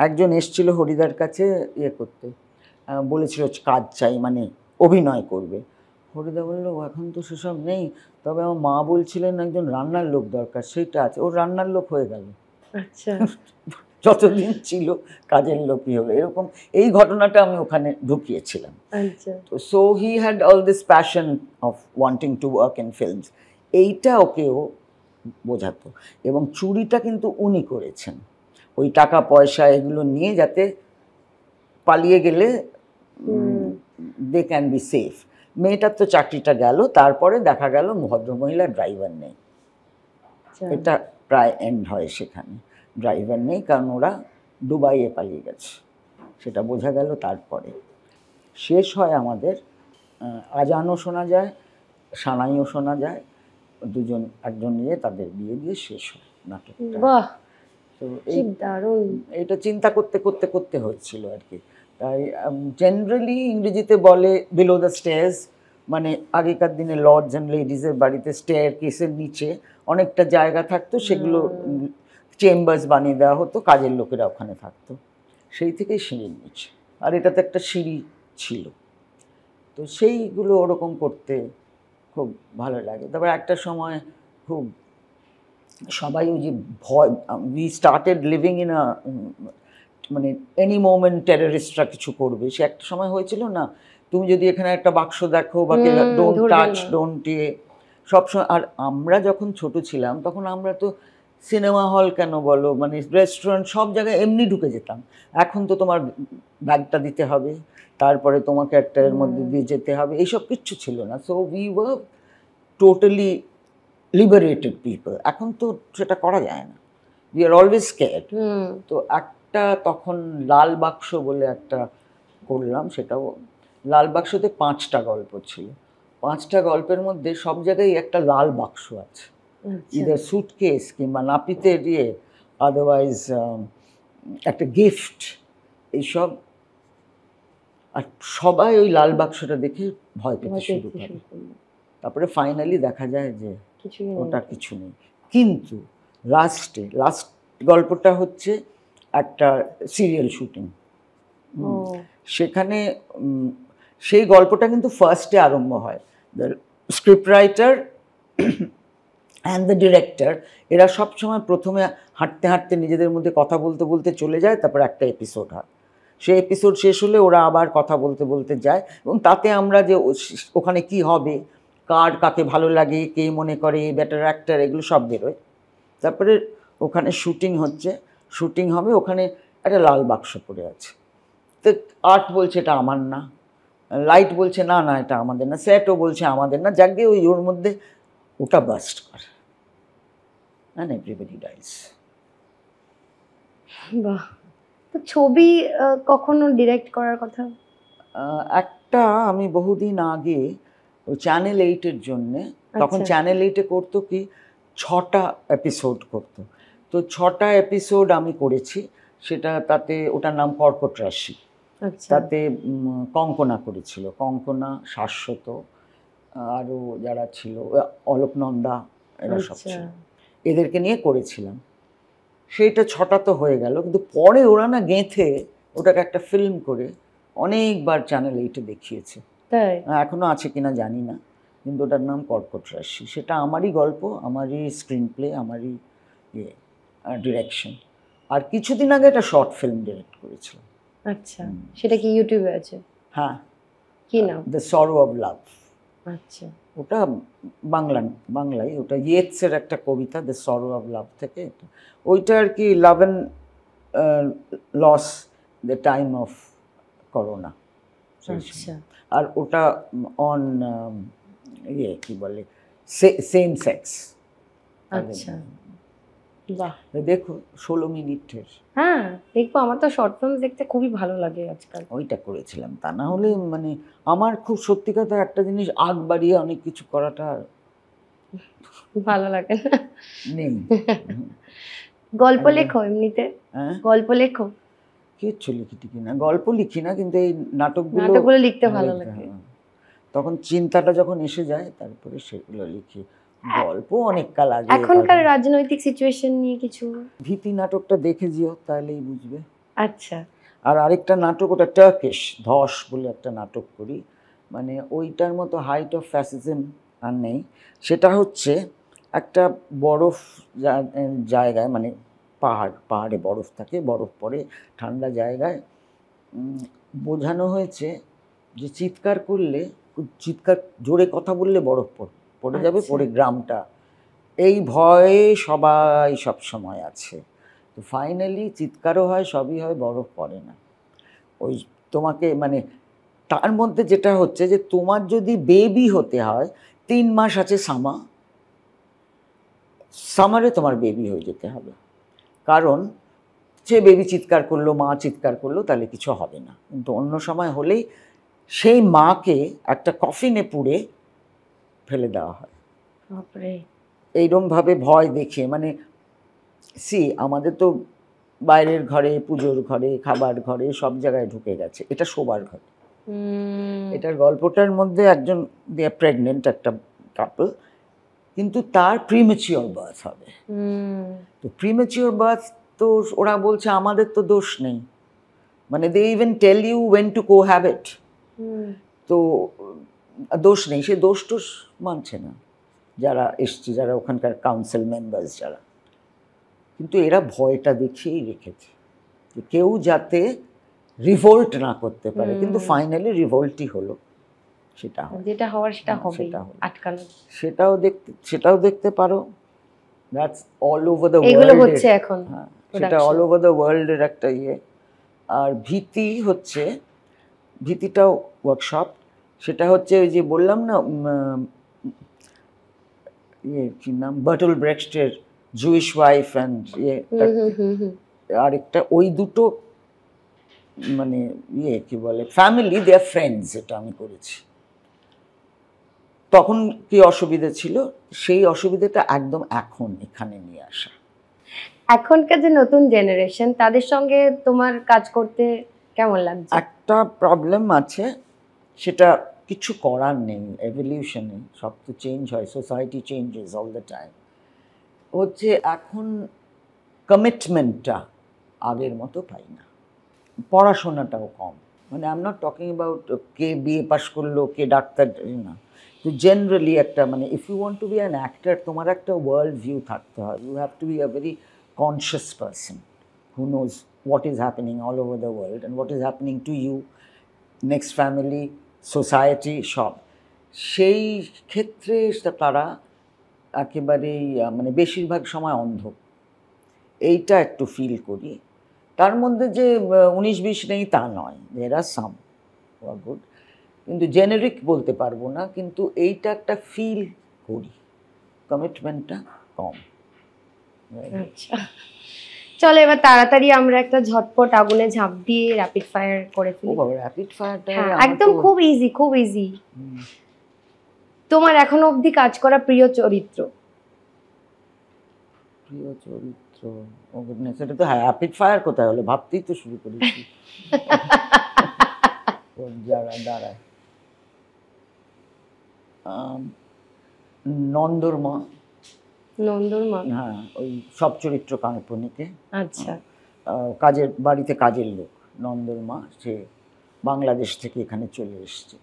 একজন এসছিল হরিদার কাছে করতে, বলেছিল কাজ চাই, মানে অভিনয় করবে। হরিদা বললো এখন তো সেসব নেই, তবে আমার মা বলছিলেন একজন রান্নার লোক দরকার, সেইটা আছে। ওর রান্নার লোক হয়ে গেল। আচ্ছা যতদিন ছিল কাজের লোকই হলো, এরকম। এই ঘটনাটা আমি ওখানে ঢুকিয়েছিলাম। আচ্ছা। তো so he had all this passion of wanting to work in films, এইটা ওকেও বোঝাতো। এবং চুরিটা কিন্তু উনি করেছেন, ওই টাকা পয়সা এগুলো নিয়ে, যাতে পালিয়ে গেলে দে ক্যান বি সেফ। মেয়েটার তো চাকরিটা গেল, তারপরে দেখা গেল ভদ্রমহিলা ড্রাইভার নেই, এটা প্রায় এন্ড হয় সেখানে, ড্রাইভার নেই, কারণ ওরা দুবাইয়ে পালিয়ে গেছে, সেটা বোঝা গেল। তারপরে শেষ হয় আমাদের, আজানও শোনা যায়, সানাইও শোনা যায়, দুজন একজন নিয়ে তাদের বিয়ে দিয়ে শেষ হয় নাটকটা। বাহ, তো কি দারুণ! এটা চিন্তা করতে করতে করতে হচ্ছিল আর কি। তাই জেনারেলি ইংরেজিতে বলে বিলো দ্য স্টেয়ার্স, মানে আগেকার দিনে লর্ডস অ্যান্ড লেডিজের বাড়িতে স্টেয়ার কেসের নিচে অনেকটা জায়গা থাকতো, সেগুলো চেম্বার্স বানিয়ে দেওয়া হতো, কাজের লোকেরা ওখানে থাকতো, সেই থেকেই সিঁড়ির নিচে। আর এটাতে একটা সিঁড়ি ছিল, তো সেইগুলো ওরকম করতে খুব ভালো লাগে। তারপর একটা সময় খুব সবাই ওই যে ভয়, we started living in a, মানে এনি মোমেন্ট টেররিস্টরা কিছু করবে, সে একটা সময় হয়েছিল না, তুমি যদি এখানে একটা বাক্স দেখো বা ডোন্ট টাচ, ডোন্ট সবসময়। আর আমরা যখন ছোট ছিলাম তখন আমরা তো সিনেমা হল কেন বলো, মানে রেস্টুরেন্ট, সব জায়গায় এমনি ঢুকে যেতাম। এখন তো তোমার ব্যাগটা দিতে হবে, তারপরে তোমাকে একটা এর মধ্যে দিয়ে যেতে হবে, এইসব কিচ্ছু ছিল না। So we were totally liberated people. এখন তো সেটা করা যায় না, উই আর অলওয়েজ স্কেয়ার্ড। তো একটা তখন লাল বাক্স বলে একটা করলাম, সেটাও লাল বাক্সতে 5টা গল্প ছিল, 5টা গল্পের মধ্যে সব জায়গায় একটা লাল বাক্স আছে, ইদার সুটকেস কিংবা নাপিতের আদারওয়াইজ একটা গিফট, এইসব। আর সবাই ওই লাল বাক্সটা দেখে ভয় পেতে শুরু করে। তারপরে ফাইনালি দেখা যায় যে ওটা কিছু নেই। কিন্তু লাস্ট গল্পটা হচ্ছে একটা সিরিয়াল শুটিং, সেখানে সেই গল্পটা কিন্তু ফার্স্টে আরম্ভ হয়। The script writer and the director, এরা সবসময় প্রথমে হাঁটতে হাঁটতে নিজেদের মধ্যে কথা বলতে বলতে চলে যায়, তারপর একটা এপিসোড হয়, সেই এপিসোড শেষ হলে ওরা আবার কথা বলতে বলতে যায়, এবং তাতে আমরা যে ওখানে কি হবে, কার কাকে ভালো লাগে, কে মনে করে বেটার অ্যাক্টর, এগুলো সব বেরোয়। তারপরে ওখানে শুটিং হচ্ছে, শুটিং হবে, ওখানে একটা লাল বাক্স পড়ে আছে। তো আর্ট বলছে এটা আমার না, লাইট বলছে না না এটা আমাদের না, সেটও বলছে আমাদের না, যাকে ওই ওর মধ্যে ওটা বাস্ট করে, অ্যান্ড এভরিবডি ডাইস। বাহ। তো ছবি কখনো ডিরেক্ট করার কথা? একটা আমি বহুদিন আগে ওই চ্যানেল 8-এর জন্যে, তখন চ্যানেল 8-এ করতো কি 6টা এপিসোড করতো, তো 6টা এপিসোড আমি করেছি। সেটা তাতে ওটার নাম কর্কট রাশি। তাতে কঙ্কনা করেছিল, কঙ্কনা, শাশ্বত, আরও যারা ছিল অলোকনন্দা, এরা সব ছিল, এদেরকে নিয়ে করেছিলাম। সেইটা 6টা তো হয়ে গেল, কিন্তু পরে ওরা না গেঁথে ওটাকে একটা ফিল্ম করে অনেকবার চ্যানেল 8-এ দেখিয়েছে। এখনো আছে কিনা জানি না, কিন্তু ওটার নাম কর্কট রাশি। সেটা আমারই গল্প, আমারই স্ক্রিন প্লে, আমারই ডিরেকশন। আর কিছুদিন আগে একটা শর্ট ফিল্ম ডিরেক্ট করেছিলাম। আচ্ছা, সেটা কি ইউটিউবে আছে? হ্যাঁ, কি নাম? The sorrow of love. আচ্ছা, ওটা বাংলায়, ওটা ইয়েটসের একটা কবিতা, দ্য সরো অফ লাভ থেকে। ওইটা আর কি love and loss the time of corona. আচ্ছা, আর ওটা অন কি বলে, সেম সেক্স। আচ্ছা, বাহ, দেখো 16 মিনিটের। হ্যাঁ দেখবো, আমার তো শর্ট ফিল্ম দেখতে খুবই ভালো লাগে আজকাল। ওইটা করেছিলাম, তা না হলে মানে আমার খুব সত্যি কথা একটা জিনিস, আগ বাড়িয়ে অনেক কিছু করাটা ভালো লাগে না। নেই। গল্প লেখো এমনিতে? হ্যাঁ, গল্প লেখো? কিচ্ছু লিখি না, গল্প লিখি না, কিন্তু এই নাটকগুলো লিখতে ভালো লাগে। তখন চিন্তাটা যখন এসে যায় তারপরে সেগুলো লিখি। গল্প অনেক কাল আগে। এখনকার রাজনৈতিক সিচুয়েশন নিয়ে কিছু? ভীতি নাটকটা দেখে যেও, তাহলেই বুঝবে। আচ্ছা। আর আরেকটা নাটক, ওটা টার্কিশ, ধস বলে একটা নাটক করি, মানে ওইটার মতো হাইট অফ ফ্যাসিজম আর নেই। সেটা হচ্ছে একটা বরফ জায়গায়, মানে পাহাড়ে বরফ থাকে, বরফ পড়ে ঠান্ডা জায়গায়। বোঝানো হয়েছে যে চিৎকার জোরে কথা বললে বরফ পড়ে যাবে, পড়ে গ্রামটা, এই ভয়ে সবাই সব সময় আছে। তো ফাইনালি চিৎকারও হয়, সবই হয়, বরফ পড়ে না। ওই তোমাকে মানে তার মধ্যে যেটা হচ্ছে যে তোমার যদি বেবি হতে হয়, 3 মাস আছে সামারে তোমার বেবি হয়ে যেতে হবে, কারণ সে বেবি চিৎকার করলো, মা চিৎকার করলো, তাহলে কিছু হবে না। কিন্তু অন্য সময় হলেই সেই মাকে একটা কফিনে পুড়ে ফেলে দেওয়া হয়। এইরকমভাবে ভয় দেখিয়ে, মানে আমাদের তো বাইরের ঘরে, পুজোর ঘরে, খাবার ঘরে, সব জায়গায় ঢুকে গেছে। এটা শোবার ঘরে। এটার গল্পটার মধ্যে একজন প্রেগনেন্ট একটা কাপল, কিন্তু তার প্রিম্যাচিওর বার্থ হবে। তো প্রিম্যাচিওর বার্থ, তো ওরা বলছে আমাদের তো দোষ নেই, মানে they even tell you when to cohabit, তো দোষ নেই। সে দোষ মানছে না যারা এসছে, যারা ওখানকার কাউন্সিল মেম্বার্স যারা, কিন্তু এরা ভয়টা দেখিয়েই রেখেছে যে কেউ যাতে রিভোল্ট না করতে পারে। কিন্তু ফাইনালি রিভোল্টই হলো, সেটা যেটা হওয়ার সেটা হবে, আটকানো। সেটাও দেখতে পারো। That's all over the world, এগুলো হচ্ছে এখন। হ্যাঁ, সেটা অল ওভার দ্য ওয়ার্ল্ডের একটা ইয়ে। আর ভীতিটাও ওয়ার্কশপ। সেটা হচ্ছে ওই যে বললাম না, কি নাম, বার্টল ব্রেক্সটের জুইশ ওয়াইফ অ্যান্ড আরেকটা, ওই দুটো মানে কি বলে ফ্যামিলি, দে আর ফ্রেন্ডস, এটা আমি করেছি। তখন কি অসুবিধা ছিল, সেই অসুবিধাটা একদম এখন এখানে নিয়ে আসা। এখনকার যে নতুন জেনারেশন, তাদের সঙ্গে তোমার কাজ করতে কেমন লাগছে? একটা প্রবলেম আছে, সেটা কিছু করার নেই, এভলিউশনে সব তো চেঞ্জ হয়, society changes all the time. হচ্ছে এখন কমিটমেন্টটা আগের মতো পাই না, পড়াশোনাটাও কম। মানে I am not talking about কে বিএ পাস করলো, কে ডাক্তার, না। তো জেনারেলি একটা, মানে if you want to be an actor, তোমার একটা ওয়ার্ল্ড ভিউ থাকতে হয়। You have to be a very conscious person who knows what is happening all over the world and what is happening to you, next family, society, সব। সেই ক্ষেত্রে তারা একেবারেই মানে বেশিরভাগ সময় অন্ধ, এইটা একটু ফিল করি। তার মধ্যে যে 19-20 নেই তা নয়, দেয়ার আর সাম হু আর গুড, কিন্তু জেনেরিক বলতে পারবো না, কিন্তু এইটা একটা ফিল করি, কমিটমেন্টটা কম। আচ্ছা, চলো এবার তাড়াতাড়ি আমরা একটা ঝটপট আগুনে ঝাঁপ দিয়ে র্যাপিড ফায়ার করে ফেলি। ও বাবা, র্যাপিড ফায়ারটা একদম খুব ইজি, খুব ইজি। তোমার এখনো অবধি কাজ করা প্রিয় চরিত্র? প্রিয় চরিত্র, ও গুডনেস, এটা তো হ্যাপিড ফায়ার কোথায় হলো, ভাবতেই তো শুরু করেছি। যারা দাঁড়ায়, নন্দর মা। নন্দর মা? হ্যাঁ, ওই সব চরিত্র কাল্পনিকে। আচ্ছা। কাজের বাড়িতে কাজের লোক নন্দর মা, সে বাংলাদেশ থেকে এখানে চলে এসছে।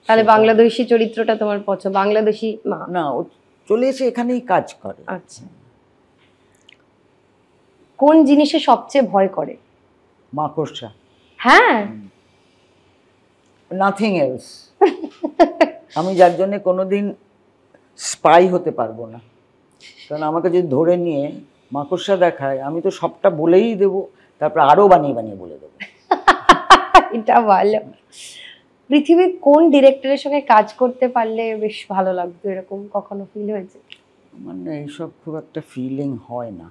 তাহলে বাংলাদেশি চরিত্রটা তোমার পছন্দ? বাংলাদেশি মা না, ও চলে এসে এখানেই কাজ করে। আচ্ছা। কোন জিনিসে সবচেয়ে ভয় করে? মাকড়সা। হ্যাঁ, নাথিং এলস। আমি যার জন্য কোনোদিন স্পাই হতে পারবো না, কারণ আমাকে যদি ধরে নিয়ে মাকড়সা দেখায়, আমি তো সবটা বলেই দেবো, তারপর আরো বানিয়ে বানিয়ে বলে দেবো। এটা ভালো। পৃথিবীর কোন ডিরেক্টরের সঙ্গে কাজ করতে পারলে বেশ ভালো লাগতো, এরকম কখনো ফিল হয়েছে? আমার না এইসব খুব একটা ফিলিং হয় না।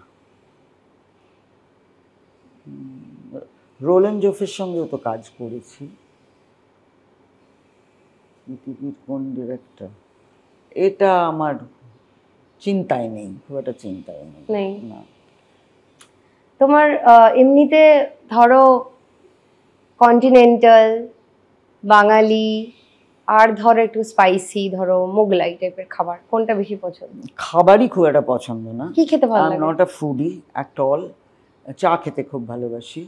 রোলেন জোফের সঙ্গেও তো কাজ করেছি। পৃথিবীর কোন ডিরেক্টর, এটা আমার চিন্তায় নেই, খুব একটা চিন্তায় নেই। না। তোমার এমনিতে ধরো কন্টিনেন্টাল, বাঙালি, আর ধরো একটু স্পাইসি, ধরো মোগলাই টাইপের খাবার, কোনটা বেশি পছন্দ? খাবারই খুব একটা পছন্দ না। কি খেতে ভালো লাগে? Not a foodie at all. চা খেতে খুব ভালোবাসি।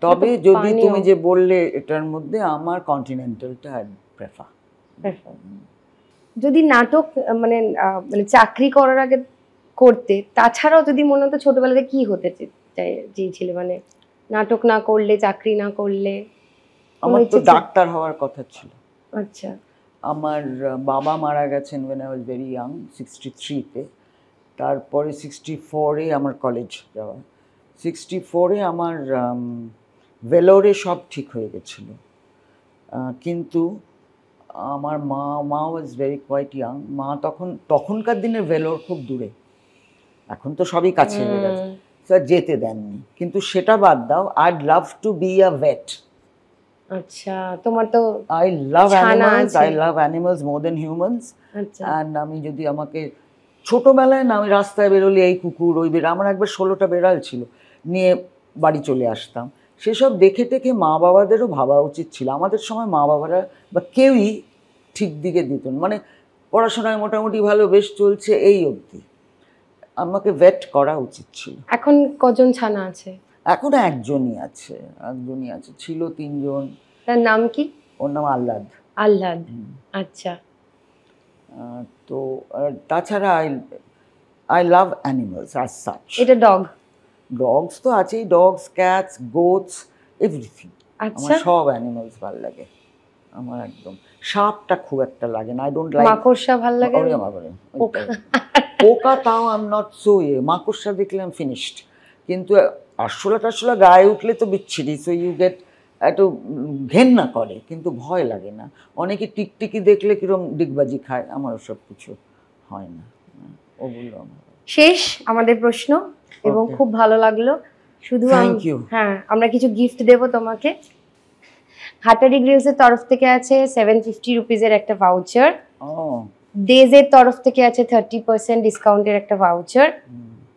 তবে যদি তুমি যে বললে এটার মধ্যে, আমার কন্টিনেন্টালটা আই প্রেফার। যদি নাটক মানে মানে চাকরি করার আগে করতে, তাছাড়াও যদি মনে হতো ছোটবেলাতে কি হতে চেয়েছিলে, মানে নাটক না করলে, চাকরি না করলে? আমার তো ডাক্তার হওয়ার কথা ছিল। আচ্ছা। আমার বাবা মারা গেছেন when I was very young, 63-তে। তারপরে 64-এ আমার কলেজ যাওয়া, 64-এ আমার ভেলোরে সব ঠিক হয়ে গেছিল। কিন্তু আমার মা ওয়াজ ভেরি কোয়াইট ইয়াং। মা তখনকার দিনের ভেলোর খুব দূরে, এখন তো সবই কাছে হয়ে গেছে, স্যার যেতে দেননি। কিন্তু সেটা বাদ দাও, I'd love to be a vet. আচ্ছা, তোমার তো I love animals. I love animals more than humans. আচ্ছা। And আমি যদি আমাকে ছোটবেলায় না, আমি রাস্তায় বেরোলে এই কুকুর ওই বেড়াল, আমার একবার 16টা বেড়াল ছিল, নিয়ে বাড়ি চলে আসতাম। সেসব দেখে টেকে মা বাবাদেরও ভাবা উচিত ছিল। আমাদের সময় মা বাবারা বা কেউই ঠিক দিকে দিত না, মানে পড়াশোনায় মোটামুটি ভালো, বেশ চলছে, এই অবধি। আমাকে ভেট করা উচিত ছিল। এখন কজন ছানা আছে? এখন একজনই আছে, ছিল 3 জন। তার নাম কি? ওর নাম আহ্লাদ। আহ্লাদ। আচ্ছা। তো তাছাড়া I love animals as such. এটা ডগ? ডগস তো আছেই, ডগস, ক্যাটস, গোটস, এভরিথিং। আমার সব অ্যানিমালস ভালো লাগে। আমার একদম সাপটা খুব একটা লাগে না, আই ডোন্ট লাইক। মাকড়সা ভালো লাগে? পোকা তাও আই এম নট সো মাকড়সা দেখলে আমি ফিনিশড। কিন্তু আরশোলা গায়ে উঠলে তো বিচ্ছিরি, সো ইউ গেট একটু ঘেন্না করে, কিন্তু ভয় লাগে না। অনেকে টিকটিকি দেখলে কিরম ডিগবাজি খায়, আমার ওসব কিছু হয় না, ওগুলো আমার। শেষ আমাদের প্রশ্ন, এবং খুব ভালো লাগলো। শুধু হ্যাঁ, আমরা কিছু গিফট দেব তোমাকে। হাটারি গ্রিলসের তরফ থেকে আছে 750 রুপিজের একটা ভাউচার। ডেজের তরফ থেকে আছে 30% ডিসকাউন্টের একটা ভাউচার।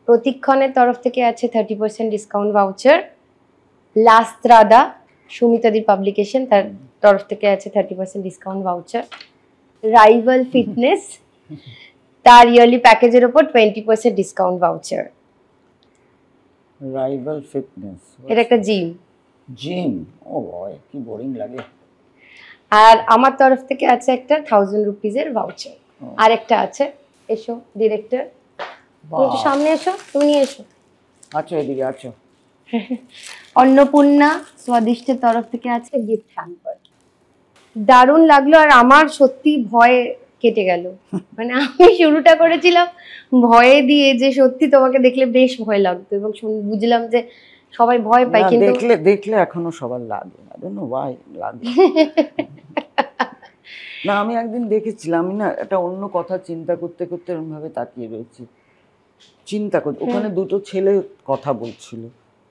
প্রতিক্ষণের তরফ থেকে আছে 30% ডিসকাউন্ট ভাউচার। লাস্ত্রাদা সুমিতাদি পাবলিকেশন, তার তরফ থেকে আছে 30% ডিসকাউন্ট ভাউচার। রাইভাল ফিটনেস, তার ইয়ারলি প্যাকেজের উপর 20% ডিসকাউন্ট ভাউচার। রাইভাল ফিটনেস, এটা একটা জিম। ও বয়, কি বোরিং লাগে। আর আমার তরফ থেকে আছে একটা 1000 রুপিজের ভাউচার। আর একটা আছে, এসো ডিরেক্টর, একটু সামনে এসো, তুমি নিয়ে এসো। আচ্ছা, এদিকে আছো। অন্নপূর্ণা স্বাদিষ্টের তরফ থেকে আছে গিফট হ্যাম্পার। দারুণ লাগলো, আর আমার সত্যি ভয় কেটে গেল। মানে আমি শুরুটা করেছিলাম ভয়ে দিয়ে, যে সত্যি তোমাকে দেখলে বেশ ভয় লাগতো, এবং বুঝলাম যে সবাই ভয় পায়, কিন্তু দেখলে এখনো সবার লাগে, আই ডোন্ট নো হোয়াই লাগে। না, আমি একদিন দেখেছিলাম, আমি না একটা অন্য কথা চিন্তা করতে করতে এরকম ভাবে তাকিয়ে রয়েছি, চিন্তা করতে, ওখানে দুটো ছেলে কথা বলছিল,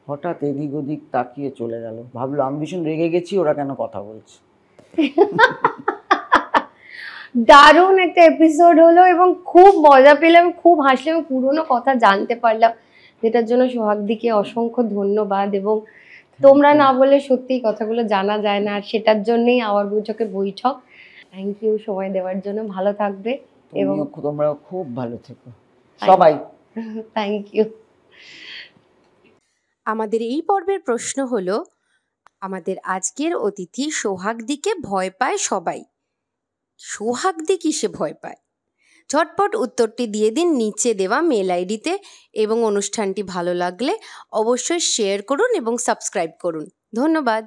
হঠাৎ এদিক ওদিক তাকিয়ে চলে গেল, ভাবলো আমি ভীষণ রেগে গেছি, ওরা কেন কথা বলছে। দারুণ একটা এপিসোড হলো এবং খুব মজা পেলাম, খুব হাসলাম, পুরোনো কথা জানতে পারলাম, যেটার জন্য সোহাগদিকে অসংখ্য ধন্যবাদ। এবং তোমরা না বলে সত্যি কথাগুলো জানা যায় না, আর সেটার জন্যই আওয়ার বৈঠকে বৈঠক। থ্যাংক ইউ সময় দেওয়ার জন্য, ভালো থাকবে এবং তোমরা খুব ভালো থেকো সবাই। Thank you. আমাদের এই পর্বের প্রশ্ন হলো, আমাদের আজকের অতিথি সোহাগদিকে ভয় পায় সবাই, সোহাগদি কিসে ভয় পায়? ঝটপট উত্তরটি দিয়ে দিন নিচে দেওয়া মেল আইডিতে, এবং অনুষ্ঠানটি ভালো লাগলে অবশ্যই শেয়ার করুন এবং সাবস্ক্রাইব করুন। ধন্যবাদ।